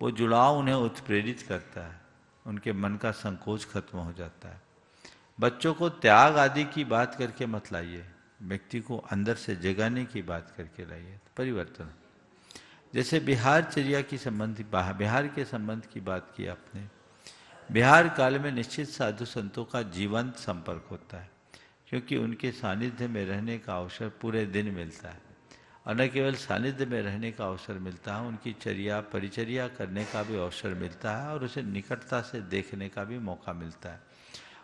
वो जुड़ाव उन्हें उत्प्रेरित करता है, उनके मन का संकोच खत्म हो जाता है। बच्चों को त्याग आदि की बात करके मत लाइए, व्यक्ति को अंदर से जगाने की बात करके लाइए, तो परिवर्तन। जैसे बिहारचर्या की संबंध, बिहार के संबंध की बात की आपने। बिहार काल में निश्चित साधु संतों का जीवंत संपर्क होता है क्योंकि उनके सानिध्य में रहने का अवसर पूरे दिन मिलता है। और न केवल सानिध्य में रहने का अवसर मिलता है, उनकी चर्या परिचर्या करने का भी अवसर मिलता है और उसे निकटता से देखने का भी मौका मिलता है।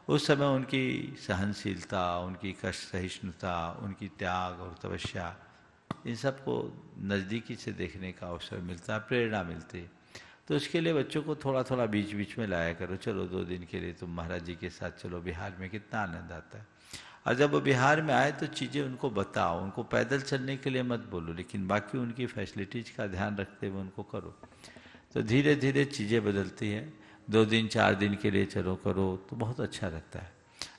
उस समय उनकी सहनशीलता, उनकी कष्ट सहिष्णुता, उनकी त्याग और तपस्या, इन सबको नज़दीकी से देखने का अवसर मिलता है, प्रेरणा मिलती है। तो उसके लिए बच्चों को थोड़ा थोड़ा बीच बीच में लाया करो। चलो 2 दिन के लिए तुम महाराज जी के साथ चलो, बिहार में कितना आनंद आता है। और जब वो बिहार में आए तो चीज़ें उनको बताओ, उनको पैदल चलने के लिए मत बोलो, लेकिन बाकी उनकी फैसिलिटीज़ का ध्यान रखते हुए उनको करो। तो धीरे धीरे चीज़ें बदलती हैं। 2 दिन 4 दिन के लिए चलो करो तो बहुत अच्छा लगता है।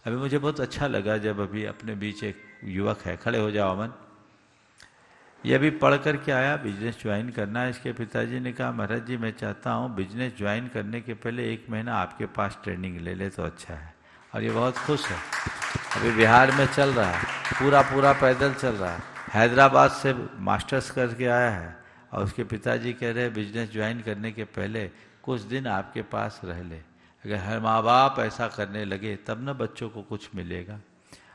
अभी मुझे बहुत अच्छा लगा जब अभी अपने बीच एक युवक है, खड़े हो जाओ अमन, ये भी पढ़ करके आया, बिजनेस ज्वाइन करना है। इसके पिताजी ने कहा महाराज जी मैं चाहता हूँ बिजनेस ज्वाइन करने के पहले 1 महीना आपके पास ट्रेनिंग ले ले तो अच्छा है। और ये बहुत खुश है, अभी बिहार में चल रहा है, पूरा पैदल चल रहा है, हैदराबाद से मास्टर्स करके आया है। और उसके पिताजी कह रहे हैं बिजनेस ज्वाइन करने के पहले कुछ दिन आपके पास रह ले। अगर हर माँ बाप ऐसा करने लगे तब ना बच्चों को कुछ मिलेगा।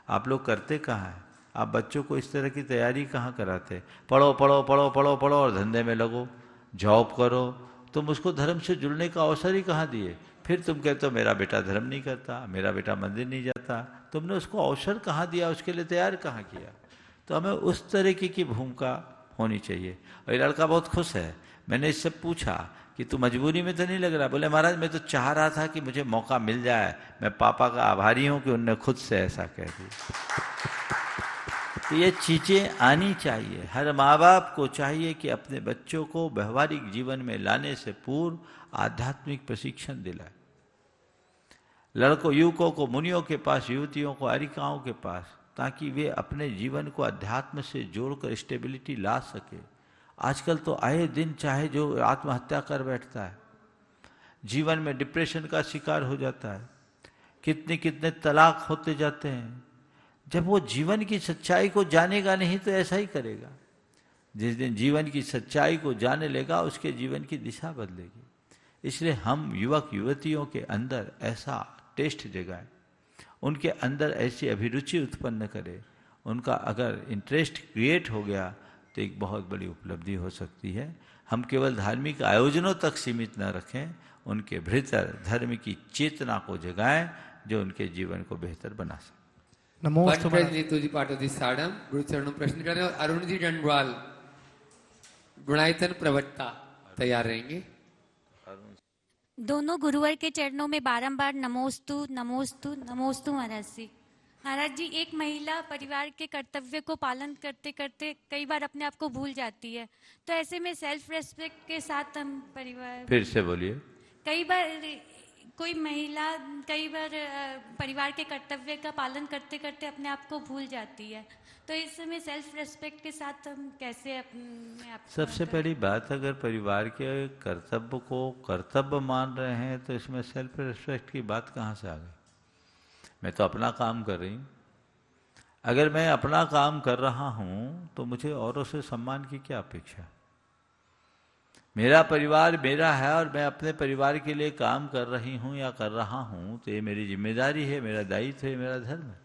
आप लोग करते कहाँ हैं? आप बच्चों को इस तरह की तैयारी कहाँ कराते? पढ़ो पढ़ो पढ़ो पढ़ो पढ़ो और धंधे में लगो, जॉब करो। तुम उसको धर्म से जुड़ने का अवसर ही कहाँ दिए? फिर तुम कहते हो मेरा बेटा धर्म नहीं करता, मेरा बेटा मंदिर नहीं जाता। तुमने उसको अवसर कहाँ दिया, उसके लिए तैयार कहाँ किया? तो हमें उस तरीके की भूमिका होनी चाहिए। और ये लड़का बहुत खुश है। मैंने इससे पूछा कि तू मजबूरी में तो नहीं लग रहा? बोले महाराज मैं तो चाह रहा था कि मुझे मौका मिल जाए, मैं पापा का आभारी हूँ कि उनने खुद से ऐसा कह दिया। तो ये चीज़ें आनी चाहिए। हर माँ बाप को चाहिए कि अपने बच्चों को व्यवहारिक जीवन में लाने से पूर्व आध्यात्मिक प्रशिक्षण दिलाए। लड़कों युवकों को मुनियों के पास, युवतियों को आरिकाओं के पास, ताकि वे अपने जीवन को अध्यात्म से जोड़कर स्टेबिलिटी ला सके। आजकल तो आए दिन चाहे जो आत्महत्या कर बैठता है, जीवन में डिप्रेशन का शिकार हो जाता है, कितने तलाक होते जाते हैं। जब वो जीवन की सच्चाई को जानेगा नहीं तो ऐसा ही करेगा। जिस दिन जीवन की सच्चाई को जाने लेगा उसके जीवन की दिशा बदलेगी। इसलिए हम युवक युवतियों के अंदर ऐसा टेस्ट जगाएं, उनके अंदर ऐसी अभिरुचि उत्पन्न करें। उनका अगर इंटरेस्ट क्रिएट हो गया तो एक बहुत बड़ी उपलब्धि हो सकती है। हम केवल धार्मिक आयोजनों तक सीमित न रखें, उनके भीतर धर्म की चेतना को जगाएं जो उनके जीवन को बेहतर बना सके। साड़म गुरु चरणों प्रश्न करें। और अरुण जी डंडवाल गुणायतन प्रवक्ता तैयार रहेंगे। दोनों गुरुवर के चरणों में बारंबार नमोस्तु नमोस्तु नमोस्तु महाराज जी। महाराज जी, एक महिला परिवार के कर्तव्य को पालन करते करते कई बार अपने आप को भूल जाती है, तो ऐसे में सेल्फ रेस्पेक्ट के साथ हम परिवार, फिर से बोलिए। कई बार कोई महिला परिवार के कर्तव्य का पालन करते करते अपने आप को भूल जाती है, तो इस समय सेल्फ रेस्पेक्ट के साथ हम कैसे अपने आप। सबसे पहली बात, अगर परिवार के कर्तव्य को कर्तव्य मान रहे हैं तो इसमें सेल्फ रेस्पेक्ट की बात कहाँ से आ गई? मैं तो अपना काम कर रही हूँ। अगर मैं अपना काम कर रहा हूँ तो मुझे औरों से सम्मान की क्या अपेक्षा? मेरा परिवार मेरा है और मैं अपने परिवार के लिए काम कर रही हूँ या कर रहा हूँ, तो ये मेरी जिम्मेदारी है, मेरा दायित्व है, मेरा धर्म है।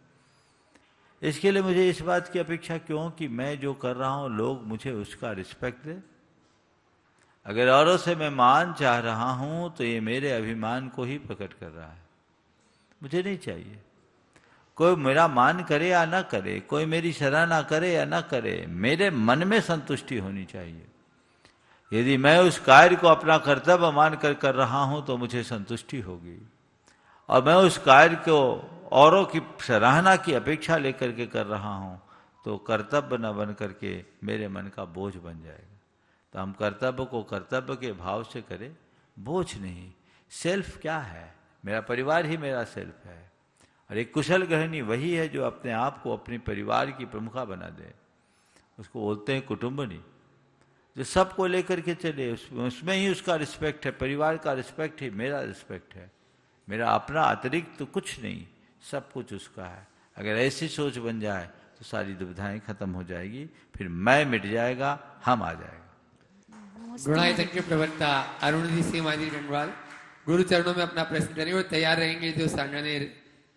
इसके लिए मुझे इस बात की अपेक्षा क्यों कि मैं जो कर रहा हूँ लोग मुझे उसका रिस्पेक्ट दें। अगर औरों से मैं मान चाह रहा हूँ तो ये मेरे अभिमान को ही प्रकट कर रहा है, मुझे नहीं चाहिए। कोई मेरा मान करे या ना करे, कोई मेरी सराहना करे या ना करे, मेरे मन में संतुष्टि होनी चाहिए। यदि मैं उस कार्य को अपना कर्तव्य मानकर कर रहा हूं तो मुझे संतुष्टि होगी, और मैं उस कार्य को औरों की सराहना की अपेक्षा लेकर के कर रहा हूं तो कर्तव्य न बन करके मेरे मन का बोझ बन जाएगा। तो हम कर्तव्य को कर्तव्य के भाव से करें, बोझ नहीं। सेल्फ क्या है? मेरा परिवार ही मेरा सेल्फ है। और एक कुशल गृहिणी वही है जो अपने आप को अपने परिवार की प्रमुखा बना दे। उसको बोलते हैं कुटुंबनी, जो सबको लेकर के चले, उसमें ही उसका रिस्पेक्ट है। परिवार का रिस्पेक्ट ही मेरा रिस्पेक्ट है। मेरा अपना अतिरिक्त तो कुछ नहीं, सब कुछ उसका है। अगर ऐसी सोच बन जाए तो सारी दुविधाएं खत्म हो जाएगी, फिर मैं मिट जाएगा, हम आ जाएगा। गुणायतन के प्रवक्ता अरुण जी सीमाजी डंडवाल गुरु चरणों में अपना प्रश्न करेंगे और तैयार रहेंगे। जो सांगानेर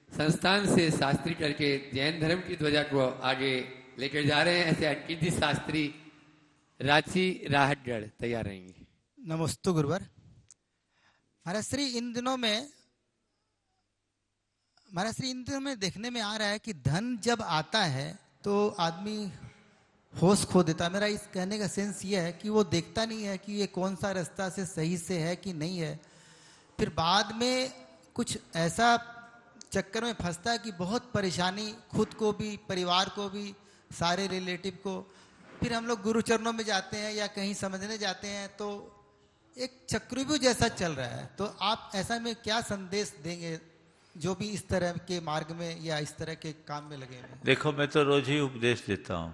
संस्थान से शास्त्री करके जैन धर्म की ध्वजा को आगे लेकर जा रहे हैं, ऐसे अंकित जी शास्त्री रांची राहतगढ़ तैयार रहेंगे। नमस्ते गुरुवर। महाराज श्री, इन दिनों में देखने में आ रहा है कि धन जब आता है तो आदमी होश खो देता है। मेरा इस कहने का सेंस ये है कि वो देखता नहीं है कि ये कौन सा रास्ता से सही से है कि नहीं है। फिर बाद में कुछ ऐसा चक्कर में फंसता है कि बहुत परेशानी, खुद को भी, परिवार को भी, सारे रिलेटिव को। फिर हम लोग गुरु चरणों में जाते हैं या कहीं समझने जाते हैं तो एक चक्रव्यूह जैसा चल रहा है। तो आप ऐसा में क्या संदेश देंगे जो भी इस तरह के मार्ग में या इस तरह के काम में लगे हुए? देखो, मैं तो रोज ही उपदेश देता हूँ।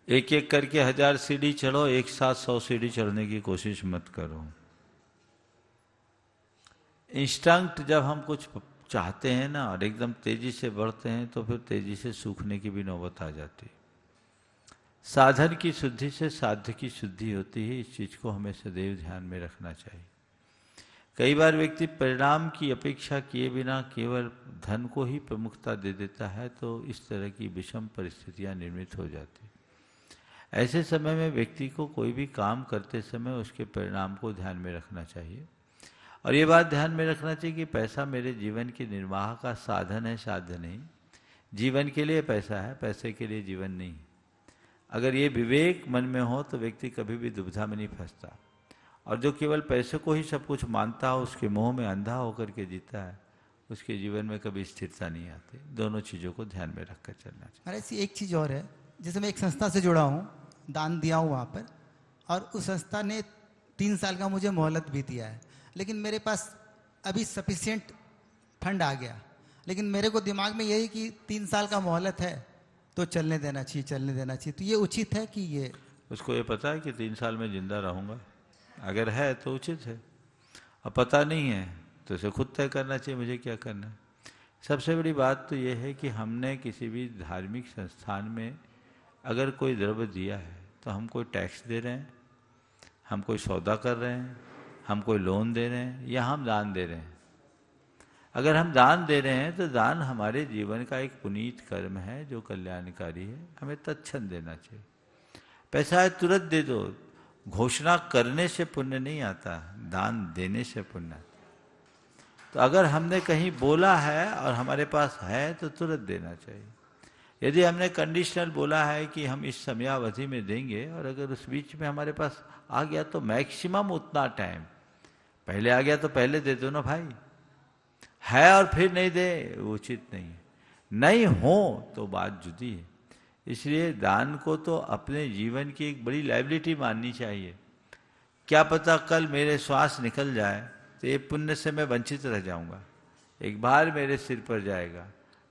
एक एक करके 1000 सीढ़ी चढ़ो, एक साथ 100 सीढ़ी चढ़ने की कोशिश मत करो। इंस्टेंट जब हम कुछ चाहते हैं ना और एकदम तेजी से बढ़ते हैं तो फिर तेजी से सूखने की भी नौबत आ जाती। साधन की शुद्धि से साध्य की शुद्धि होती है, इस चीज को हमें सदैव ध्यान में रखना चाहिए। कई बार व्यक्ति परिणाम की अपेक्षा किए बिना केवल धन को ही प्रमुखता दे देता है, तो इस तरह की विषम परिस्थितियां निर्मित हो जाती। ऐसे समय में व्यक्ति को कोई भी काम करते समय उसके परिणाम को ध्यान में रखना चाहिए। और ये बात ध्यान में रखना चाहिए कि पैसा मेरे जीवन के निर्वाह का साधन है, साध्य नहीं। जीवन के लिए पैसा है, पैसे के लिए जीवन नहीं। अगर ये विवेक मन में हो तो व्यक्ति कभी भी दुविधा में नहीं फंसता। और जो केवल पैसे को ही सब कुछ मानता हो, उसके मोह में अंधा होकर के जीता है, उसके जीवन में कभी स्थिरता नहीं आती। दोनों चीज़ों को ध्यान में रखकर चलना चाहिए। अरे ऐसी एक चीज़ और है, जैसे मैं एक संस्था से जुड़ा हूँ, दान दिया हूँ वहाँ पर, और उस संस्था ने 3 साल का मुझे मोहलत भी दिया है, लेकिन मेरे पास अभी सफिशिएंट फंड आ गया। लेकिन मेरे को दिमाग में यही कि 3 साल का मोहलत है तो चलने देना चाहिए, चलने देना चाहिए। तो ये उचित है कि ये, उसको ये पता है कि 3 साल में जिंदा रहूँगा, अगर है तो उचित है, और पता नहीं है तो इसे खुद तय करना चाहिए मुझे क्या करना है। सबसे बड़ी बात तो ये है कि हमने किसी भी धार्मिक संस्थान में अगर कोई द्रव्य दिया है तो हम कोई टैक्स दे रहे हैं, हम कोई सौदा कर रहे हैं, हम कोई लोन दे रहे हैं, या हम दान दे रहे हैं। अगर हम दान दे रहे हैं तो दान हमारे जीवन का एक पुनीत कर्म है जो कल्याणकारी है, हमें तत्क्षण देना चाहिए। पैसा है तुरंत दे दो, घोषणा करने से पुण्य नहीं आता, दान देने से पुण्य आता। तो अगर हमने कहीं बोला है और हमारे पास है तो तुरंत देना चाहिए। यदि हमने कंडीशनल बोला है कि हम इस समयावधि में देंगे और अगर उस बीच में हमारे पास आ गया तो मैक्सिमम उतना टाइम, पहले आ गया तो पहले दे दो ना भाई, है और फिर नहीं दे वो उचित नहीं है। नहीं हो तो बात जुदी है। इसलिए दान को तो अपने जीवन की एक बड़ी लायबिलिटी माननी चाहिए। क्या पता कल मेरे श्वास निकल जाए तो ये पुण्य से मैं वंचित रह जाऊंगा, एक बार मेरे सिर पर जाएगा।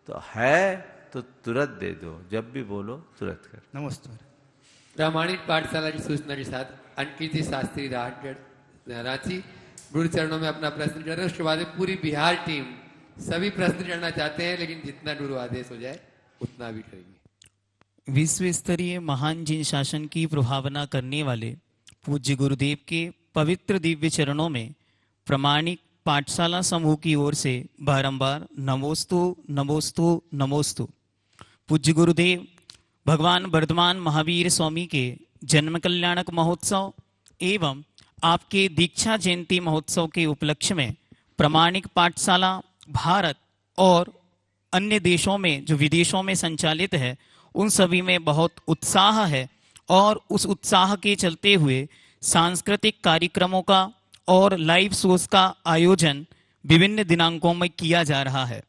तो है तो तुरंत दे दो, जब भी बोलो तुरंत कर। नमस्ते। प्रामाणिक पाठशाला की सूचना के साथ अंकित शास्त्री रांची गुरु चरणों में अपना प्रश्न कर रहे हैं। उसके बाद पूरी बिहार टीम सभी प्रश्न करना चाहते हैं, लेकिन जितना गुरु आदेश हो जाए उतना भी करेंगे। विश्व स्तरीय महान जिन शासन की प्रभावना करने वाले पूज्य गुरुदेव के पवित्र दिव्य चरणों में प्रामाणिक पाठशाला समूह की ओर से बारंबार नमोस्तु नमोस्तु नमोस्तु। पूज्य गुरुदेव भगवान वर्धमान महावीर स्वामी के जन्म कल्याणक महोत्सव एवं आपके दीक्षा जयंती महोत्सव के उपलक्ष्य में प्रामाणिक पाठशाला भारत और अन्य देशों में जो विदेशों में संचालित है उन सभी में बहुत उत्साह है, और उस उत्साह के चलते हुए सांस्कृतिक कार्यक्रमों का और लाइव शोज का आयोजन विभिन्न दिनांकों में किया जा रहा है।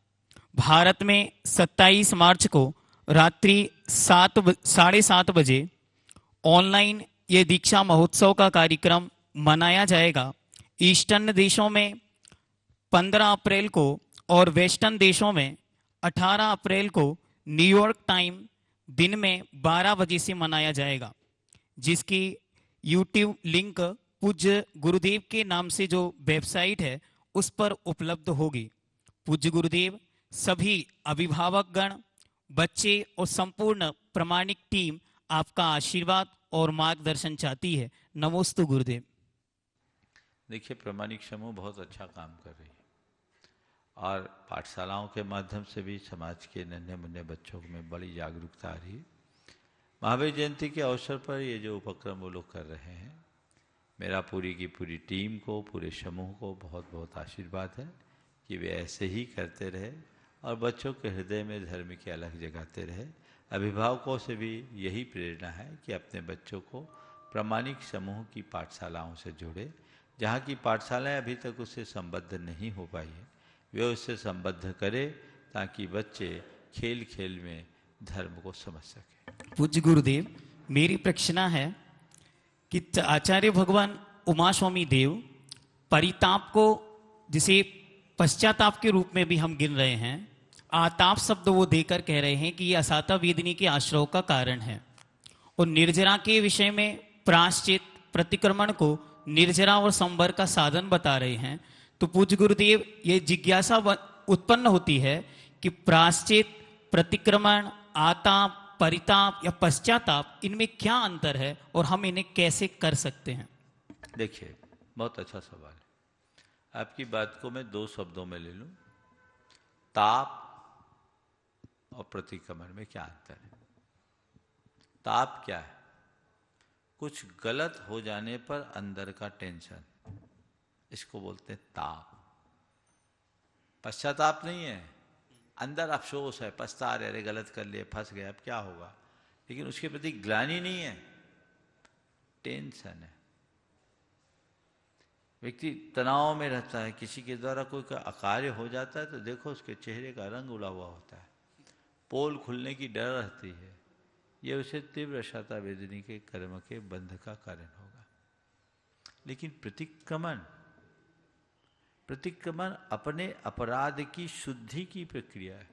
भारत में 27 मार्च को रात्रि 7:30 बजे ऑनलाइन ये दीक्षा महोत्सव का कार्यक्रम मनाया जाएगा। ईस्टर्न देशों में 15 अप्रैल को और वेस्टर्न देशों में 18 अप्रैल को न्यूयॉर्क टाइम दिन में 12 बजे से मनाया जाएगा, जिसकी यूट्यूब लिंक पूज्य गुरुदेव के नाम से जो वेबसाइट है उस पर उपलब्ध होगी। पूज्य गुरुदेव सभी अभिभावक गण, बच्चे और संपूर्ण प्रामाणिक टीम आपका आशीर्वाद और मार्गदर्शन चाहती है। नमोस्तु गुरुदेव। देखिए, प्रामाणिक समूह बहुत अच्छा काम कर रही है और पाठशालाओं के माध्यम से भी समाज के नन्हे मुन्ने बच्चों में बड़ी जागरूकता आ रही है। महावीर जयंती के अवसर पर ये जो उपक्रम वो लोग कर रहे हैं, मेरा पूरी की पूरी टीम को, पूरे समूह को बहुत बहुत आशीर्वाद है कि वे ऐसे ही करते रहे और बच्चों के हृदय में धर्म की अलग जगाते रहे। अभिभावकों से भी यही प्रेरणा है कि अपने बच्चों को प्रामाणिक समूह की पाठशालाओं से जोड़े। जहाँ की पाठशालाएं अभी तक उससे संबद्ध नहीं हो पाई है, वे उससे संबद्ध करें ताकि बच्चे खेल खेल में धर्म को समझ सकें। पूज्य गुरुदेव, मेरी प्रश्न है कि आचार्य भगवान उमा स्वामी देव परिताप को, जिसे पश्चाताप के रूप में भी हम गिन रहे हैं, आताप शब्द वो देकर कह रहे हैं कि ये असाता वेदनी के आश्रव का कारण है। और निर्जरा के विषय में प्रायश्चित प्रतिक्रमण को निर्जरा और संवर का साधन बता रहे हैं। तो पूज्य गुरुदेव, ये जिज्ञासा उत्पन्न होती है कि प्रायश्चित, प्रतिक्रमण, आताप, परिताप या पश्चाताप, इनमें क्या अंतर है और हम इन्हें कैसे कर सकते हैं? देखिए, बहुत अच्छा सवाल है। आपकी बात को मैं दो शब्दों में ले लूं, ताप और प्रतिक्रमण में क्या अंतर है। ताप क्या है? कुछ गलत हो जाने पर अंदर का टेंशन, इसको बोलते हैं ताप। पश्चाताप नहीं है, अंदर अफसोस है, पछता रहे, अरे गलत कर लिए, फंस गए, अब क्या होगा, लेकिन उसके प्रति ग्लानि नहीं है, टेंशन है। व्यक्ति तनाव में रहता है, किसी के द्वारा कोई का अकार्य हो जाता है तो देखो उसके चेहरे का रंग उड़ा हुआ होता है, पोल खुलने की डर रहती है, यह उसे तीव्र शता वेदनी के कर्म के बंध का कारण होगा। लेकिन प्रतिक्रमण अपने अपराध की शुद्धि की प्रक्रिया है।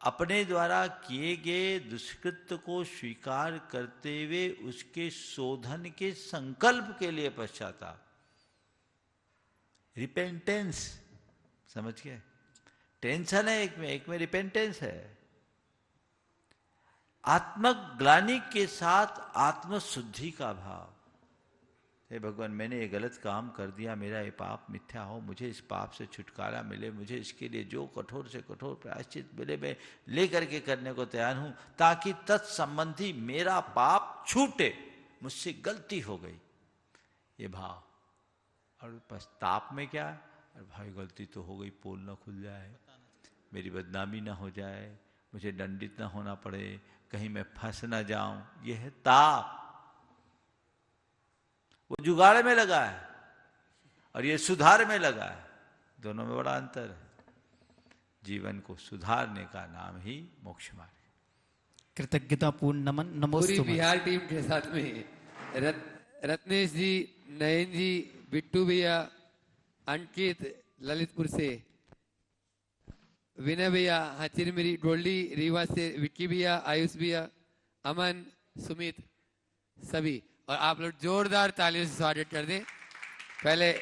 अपने द्वारा किए गए दुष्कृत्य को स्वीकार करते हुए उसके शोधन के संकल्प के लिए पश्चाताप, रिपेंटेंस, समझ गए? टेंशन है एक में रिपेंटेंस है। आत्मग्लानि के साथ आत्मशुद्धि का भाव। हे भगवान, मैंने ये गलत काम कर दिया, मेरा ये पाप मिथ्या हो, मुझे इस पाप से छुटकारा मिले, मुझे इसके लिए जो कठोर से कठोर प्रायश्चित मिले मैं लेकर के करने को तैयार हूं, ताकि तत्संबंधी मेरा पाप छूटे, मुझसे गलती हो गई, ये भाव। और पश्चाताप में क्या है? अरे भाई गलती तो हो गई, पोल ना खुल जाए, मेरी बदनामी ना हो जाए, मुझे दंडित ना होना पड़े, कहीं मैं फंस ना जाऊं, यह है ताप। वो जुगाड़ में लगा है और ये सुधार में लगा है, दोनों में बड़ा अंतर है। जीवन को सुधारने का नाम ही मोक्ष मार्ग। कृतज्ञतापूर्ण नमन। नमोस्तुते। पूरी बिहार टीम के साथ में रत्नेश जी, नयन जी, बिट्टू भैया, अंकित ललितपुर से, विनय भैया, चिरमिरी डोली रीवा से, विक्की भैया, आयुष भैया, अमन, सुमित, सभी। और आप लोग जोरदार तालियों से स्वागत कर दें। पहले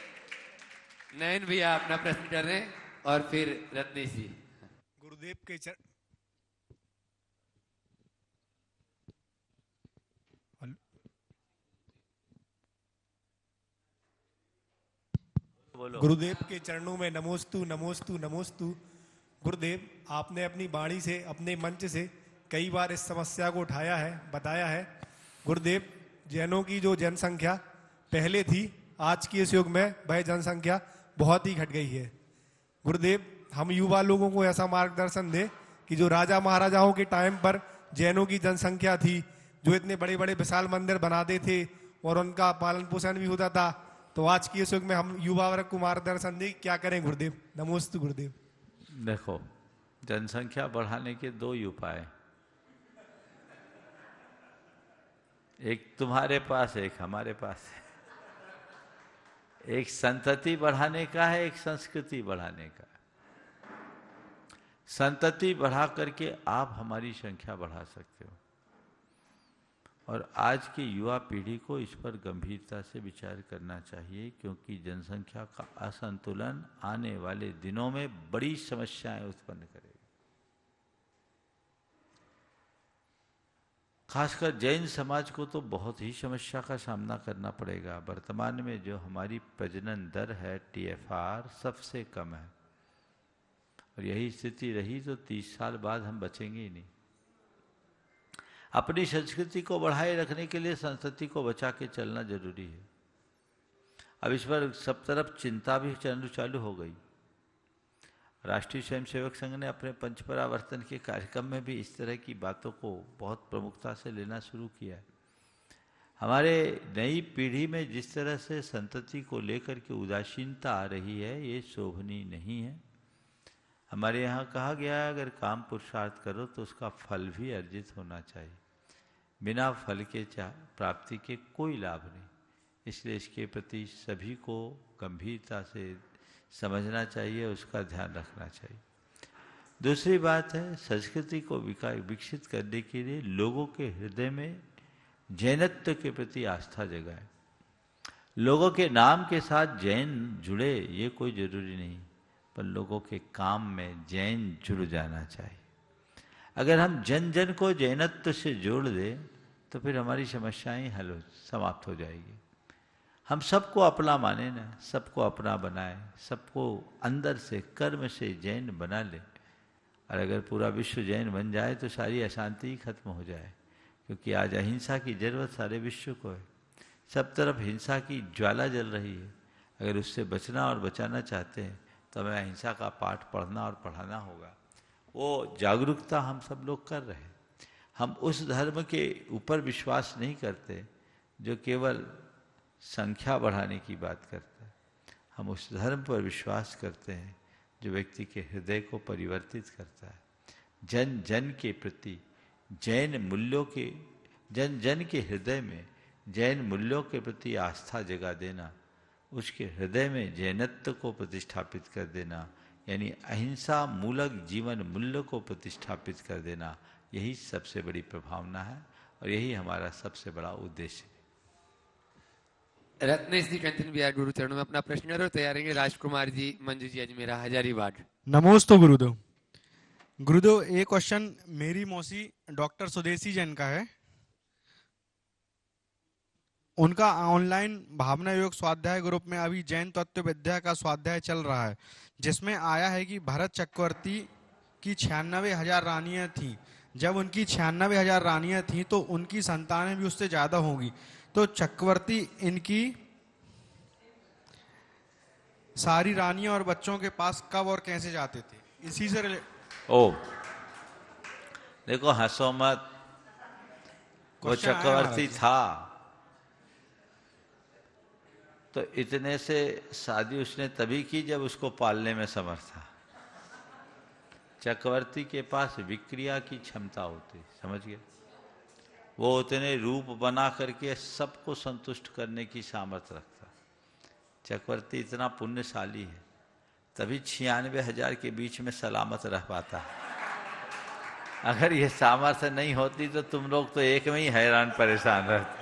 नयन भैया अपना प्रश्न कर रहे हैं और फिर रत्नेश जी। गुरुदेव के गुरुदेव के चरणों में नमोस्तु नमोस्तु नमोस्तु। गुरुदेव, आपने अपनी वाणी से, अपने मंच से कई बार इस समस्या को उठाया है, बताया है। गुरुदेव, जैनों की जो जनसंख्या पहले थी, आज की इस युग में वह जनसंख्या बहुत ही घट गई है। गुरुदेव, हम युवा लोगों को ऐसा मार्गदर्शन दें कि जो राजा महाराजाओं के टाइम पर जैनों की जनसंख्या थी, जो इतने बड़े बड़े विशाल मंदिर बनाते थे और उनका पालन पोषण भी होता था, तो आज की इस युग में हम युवा वर्ग को मार्गदर्शन दें, क्या करें गुरुदेव? नमोस्तु गुरुदेव। देखो, जनसंख्या बढ़ाने के दो ही उपाय, एक तुम्हारे पास, एक हमारे पास है। एक संतति बढ़ाने का है, एक संस्कृति बढ़ाने का। संतति बढ़ा करके आप हमारी संख्या बढ़ा सकते हो, और आज की युवा पीढ़ी को इस पर गंभीरता से विचार करना चाहिए, क्योंकि जनसंख्या का असंतुलन आने वाले दिनों में बड़ी समस्याएं उत्पन्न करेगा। खासकर जैन समाज को तो बहुत ही समस्या का सामना करना पड़ेगा। वर्तमान में जो हमारी प्रजनन दर है, TFR, सबसे कम है, और यही स्थिति रही तो 30 साल बाद हम बचेंगे ही नहीं। अपनी संस्कृति को बढ़ाए रखने के लिए संस्कृति को बचा के चलना जरूरी है। अब इस पर सब तरफ चिंता भी चालू हो गई। राष्ट्रीय स्वयंसेवक संघ ने अपने पंचपरावर्तन के कार्यक्रम में भी इस तरह की बातों को बहुत प्रमुखता से लेना शुरू किया है। हमारे नई पीढ़ी में जिस तरह से संतति को लेकर के उदासीनता आ रही है, ये शोभनीय नहीं है। हमारे यहाँ कहा गया है, अगर काम पुरुषार्थ करो तो उसका फल भी अर्जित होना चाहिए। बिना फल के प्राप्ति के कोई लाभ नहीं। इसलिए इसके प्रति सभी को गंभीरता से समझना चाहिए, उसका ध्यान रखना चाहिए। दूसरी बात है, संस्कृति को विकसित करने के लिए लोगों के हृदय में जैनत्व के प्रति आस्था जगाए। लोगों के नाम के साथ जैन जुड़े ये कोई जरूरी नहीं, पर लोगों के काम में जैन जुड़ जाना चाहिए। अगर हम जन जन को जैनत्व से जोड़ दें तो फिर हमारी समस्याएं हल समाप्त हो जाएगी। हम सबको अपना माने ना, सबको अपना बनाए, सबको अंदर से कर्म से जैन बना ले। और अगर पूरा विश्व जैन बन जाए तो सारी अशांति ही खत्म हो जाए, क्योंकि आज अहिंसा की जरूरत सारे विश्व को है। सब तरफ हिंसा की ज्वाला जल रही है। अगर उससे बचना और बचाना चाहते हैं तो हमें अहिंसा का पाठ पढ़ना और पढ़ाना होगा। वो जागरूकता हम सब लोग कर रहे हैं। हम उस धर्म के ऊपर विश्वास नहीं करते जो केवल संख्या बढ़ाने की बात करता है। हम उस धर्म पर विश्वास करते हैं जो व्यक्ति के हृदय को परिवर्तित करता है। जन जन के प्रति जैन मूल्यों के, जन जन के हृदय में जैन मूल्यों के प्रति आस्था जगा देना, उसके हृदय में जैनत्व को प्रतिष्ठापित कर देना, यानी अहिंसा मूलक जीवन मूल्य को प्रतिष्ठापित कर देना, यही सबसे बड़ी प्रभावना है और यही हमारा सबसे बड़ा उद्देश्य है। रत्नेश जी कंचन बिहार गुरु चरणों में अपना प्रश्न और तैयार रहेंगे। राजकुमार जी, मंजू जी अजमेरा हजारीबाग। नमोस्तु गुरुदेव। गुरुदेव, एक क्वेश्चन मेरी मौसी डॉक्टर सुदेशी जैन का है। उनका ऑनलाइन भावना योग स्वाध्याय ग्रुप में अभी जैन तत्व विद्या का स्वाध्याय चल रहा है, जिसमें आया है कि भरत चक्रवर्ती की 96,000 रानियां थी। जब उनकी 96,000 रानियां थी तो उनकी संतानें भी उससे ज्यादा होंगी। तो चक्रवर्ती इनकी सारी रानियां और बच्चों के पास कब और कैसे जाते थे? इसी से देखो, हंसो मत। वो चक्रवर्ती था तो इतने से शादी उसने तभी की जब उसको पालने में समर्थ था। चक्रवर्ती के पास विक्रिया की क्षमता होती, समझ गए? वो उतने रूप बना करके सबको संतुष्ट करने की सामर्थ्य रखता। चक्रवर्ती इतना पुण्यशाली है, तभी 96,000 के बीच में सलामत रह पाता है। अगर ये सामर्थ्य नहीं होती तो तुम लोग तो एक में ही हैरान परेशान रहते,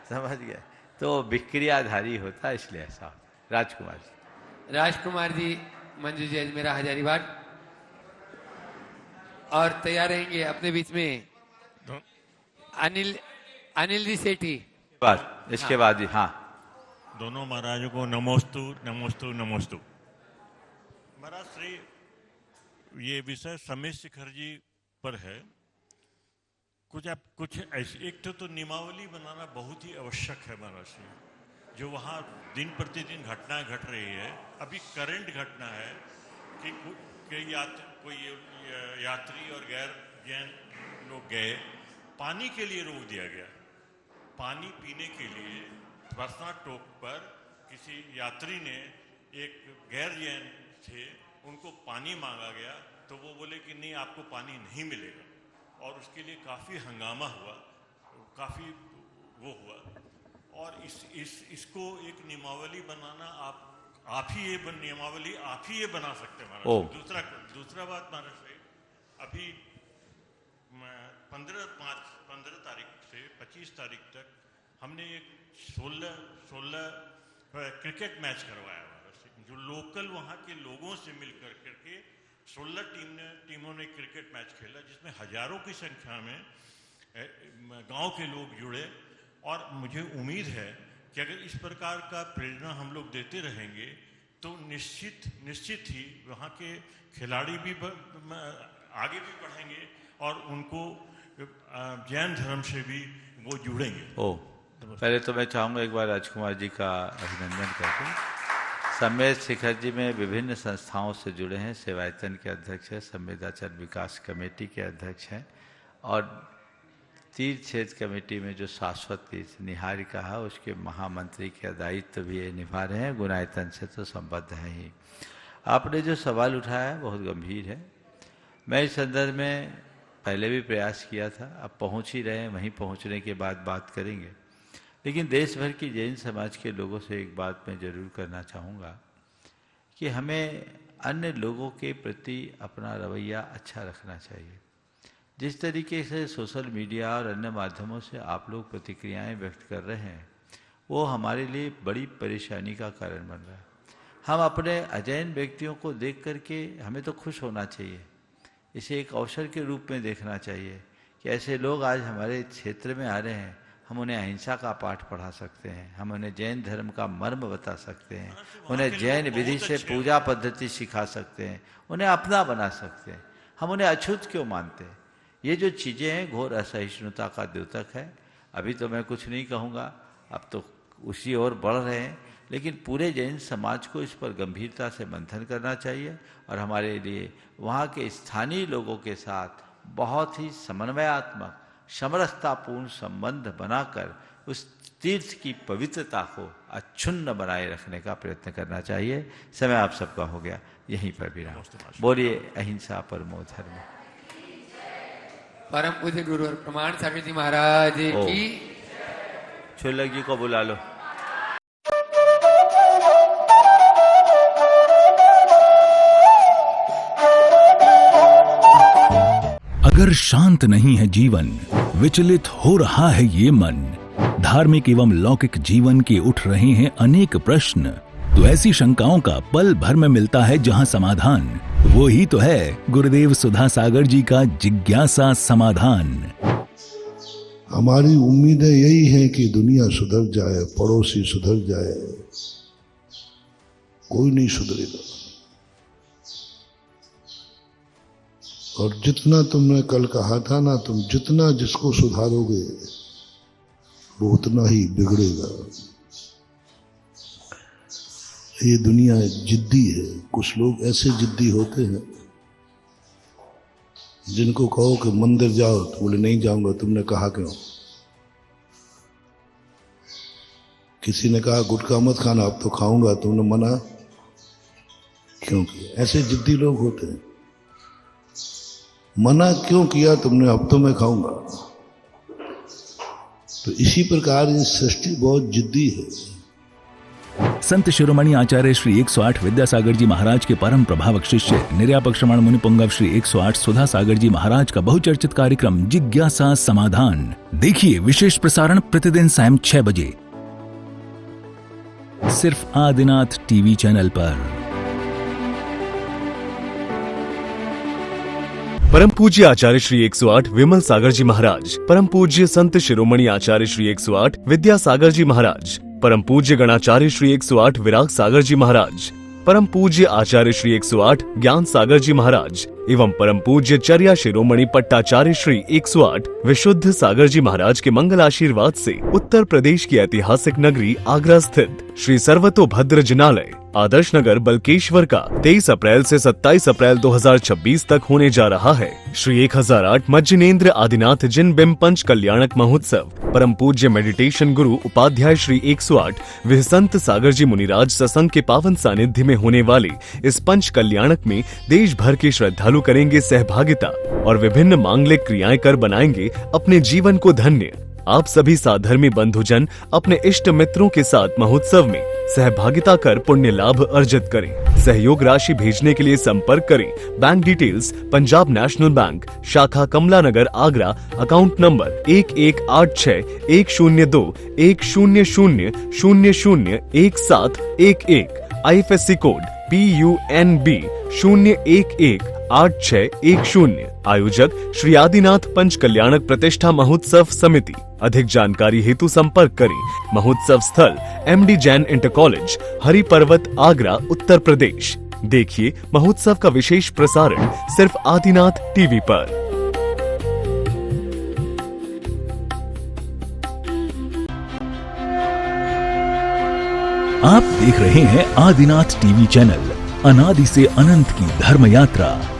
समझ गए? तो विक्रियाधारी होता, इसलिए ऐसा होता। राजकुमार जी मंजू जी अजमेरा हजारीबाग। और तैयार रहेंगे अपने बीच में अनिल जी सेठी। इसके बाद ही हाँ, दोनों महाराजों को नमोस्तु नमोस्तु नमोस्तु। महाराज श्री, ये विषय समय शिखर जी पर है। कुछ ऐसे, एक तो नियमावली बनाना बहुत ही आवश्यक है महाराज श्री। जो वहाँ दिन प्रतिदिन घटनाएं घट रही है, अभी करंट घटना है कि कोई यात्री और गैर जैन लोग गए, पानी के लिए रोक दिया गया। पानी पीने के लिए बरसात टोक पर किसी यात्री ने, एक गैर जैन थे, उनको पानी मांगा गया तो वो बोले कि नहीं, आपको पानी नहीं मिलेगा। और उसके लिए काफ़ी हंगामा हुआ, काफ़ी वो हुआ। और इसको एक नियमावली बनाना, आप ही ये नियमावली आप ही ये बना सकते हैं महाराज। दूसरा बात महाराज, अभी 15 तारीख से 25 तारीख तक हमने एक 16 क्रिकेट मैच करवाया महाराज। जो लोकल वहाँ के लोगों से मिलकर करके 16 टीमों ने क्रिकेट मैच खेला, जिसमें हजारों की संख्या में गांव के लोग जुड़े। और मुझे उम्मीद है कि अगर इस प्रकार का प्रेरणा हम लोग देते रहेंगे तो निश्चित ही वहाँ के खिलाड़ी भी आगे भी बढ़ेंगे और उनको जैन धर्म से भी वो जुड़ेंगे। पहले तो मैं चाहूँगा एक बार राजकुमार जी का अभिनंदन करके। सम्मेद शिखर जी में विभिन्न संस्थाओं से जुड़े हैं। सेवायतन के अध्यक्ष हैं, संवेदाचल विकास कमेटी के अध्यक्ष हैं, और तीर्थ क्षेत्र कमेटी में जो शाश्वत तीर्थ निहारिका है उसके महामंत्री के दायित्व भी ये निभा रहे हैं। गुणायतन से तो संबद्ध है ही। आपने जो सवाल उठाया है बहुत गंभीर है। मैं इस संदर्भ में पहले भी प्रयास किया था, अब पहुंच ही रहे हैं, वहीं पहुंचने के बाद बात करेंगे। लेकिन देश भर की जैन समाज के लोगों से एक बात मैं जरूर करना चाहूँगा कि हमें अन्य लोगों के प्रति अपना रवैया अच्छा रखना चाहिए। जिस तरीके से सोशल मीडिया और अन्य माध्यमों से आप लोग प्रतिक्रियाएं व्यक्त कर रहे हैं वो हमारे लिए बड़ी परेशानी का कारण बन रहा है। हम अपने अजैन व्यक्तियों को देख करके हमें तो खुश होना चाहिए, इसे एक अवसर के रूप में देखना चाहिए कि ऐसे लोग आज हमारे क्षेत्र में आ रहे हैं। हम उन्हें अहिंसा का पाठ पढ़ा सकते हैं, हम उन्हें जैन धर्म का मर्म बता सकते हैं, उन्हें जैन विधि से पूजा पद्धति सिखा सकते हैं, उन्हें अपना बना सकते हैं। हम उन्हें अछूत क्यों मानते हैं? ये जो चीज़ें हैं घोर असहिष्णुता का द्योतक है। अभी तो मैं कुछ नहीं कहूँगा, अब तो उसी ओर बढ़ रहे हैं, लेकिन पूरे जैन समाज को इस पर गंभीरता से मंथन करना चाहिए और हमारे लिए वहाँ के स्थानीय लोगों के साथ बहुत ही समन्वयात्मक समरसतापूर्ण संबंध बनाकर उस तीर्थ की पवित्रता को अक्षुण्ण बनाए रखने का प्रयत्न करना चाहिए। समय आप सबका हो गया, यहीं पर विराम। बोलिए अहिंसा परमो धर्म। परम पूज्य गुरु और प्रमाण सागर जी महाराज की। छुल्लक जी को बुला लो। अगर शांत नहीं है जीवन, विचलित हो रहा है ये मन, धार्मिक एवं लौकिक जीवन के उठ रहे हैं अनेक प्रश्न, तो ऐसी शंकाओं का पल भर में मिलता है जहां समाधान। वो ही तो है गुरुदेव सुधा सागर जी का जिज्ञासा समाधान। हमारी उम्मीदें यही हैं कि दुनिया सुधर जाए, पड़ोसी सुधर जाए, कोई नहीं सुधरेगा। और जितना तुमने कल कहा था ना, तुम जितना जिसको सुधारोगे वो उतना ही बिगड़ेगा। ये दुनिया जिद्दी है। कुछ लोग ऐसे जिद्दी होते हैं जिनको कहो कि मंदिर जाओ तो बोले नहीं जाऊंगा। तुमने कहा क्यों? किसी ने कहा गुटखा मत खाना, अब तो खाऊंगा, तुमने मना क्यों किया? ऐसे जिद्दी लोग होते हैं। मना क्यों किया तुमने? अब तो मैं खाऊंगा। तो इसी प्रकार ये सृष्टि बहुत जिद्दी है। संत शिरोमणि आचार्य श्री 108 विद्यासागर जी महाराज के परम प्रभावक शिष्य निर्यापक श्रमण मुनि पुंगव श्री 108 सुधा सागर जी महाराज का बहुचर्चित कार्यक्रम जिज्ञासा समाधान देखिए विशेष प्रसारण प्रतिदिन सायं 6 बजे सिर्फ आदिनाथ टीवी चैनल पर। परम पूज्य आचार्य श्री 108 विमल सागर जी महाराज, परम पूज्य संत शिरोमणि आचार्य श्री 108 विद्यासागर जी महाराज, परम पूज्य गणाचार्य श्री 108 विराग सागर जी महाराज, परम पूज्य आचार्य श्री 108 ज्ञान सागर जी महाराज एवं परम पूज्य चर्या शिरोमणि पट्टाचार्य श्री 108 विशुद्ध सागर जी महाराज के मंगल आशीर्वाद से उत्तर प्रदेश की ऐतिहासिक नगरी आगरा स्थित श्री सर्वतोभद्र जिनालय आदर्श नगर बल्केश्वर का 23 अप्रैल से 27 अप्रैल 2026 तक होने जा रहा है श्री 1008 मज्जनेन्द्र आदिनाथ जिन बिंब पंच कल्याणक महोत्सव। परम पूज्य मेडिटेशन गुरु उपाध्याय श्री 108 विहसंत सागर जी मुनिराज सत्संग के पावन सानिध्य में होने वाले इस पंच कल्याणक में देश भर के श्रद्धालु करेंगे सहभागिता और विभिन्न मांगलिक क्रियाएं कर बनाएंगे अपने जीवन को धन्य। आप सभी साधर्मी बंधुजन अपने इष्ट मित्रों के साथ महोत्सव में सहभागिता कर पुण्य लाभ अर्जित करें। सहयोग राशि भेजने के लिए संपर्क करें। Bank details Punjab national bank शाखा Kamla Nagar Agra, account number 11861000001711, IFSC code PUNB 0118610। आयोजक श्री आदिनाथ पंच कल्याणक प्रतिष्ठा महोत्सव समिति। अधिक जानकारी हेतु संपर्क करें। महोत्सव स्थल MD Jain inter college Hari पर्वत आगरा उत्तर प्रदेश। देखिए महोत्सव का विशेष प्रसारण सिर्फ आदिनाथ टीवी पर। आप देख रहे हैं आदिनाथ टीवी चैनल, अनादि से अनंत की धर्म यात्रा।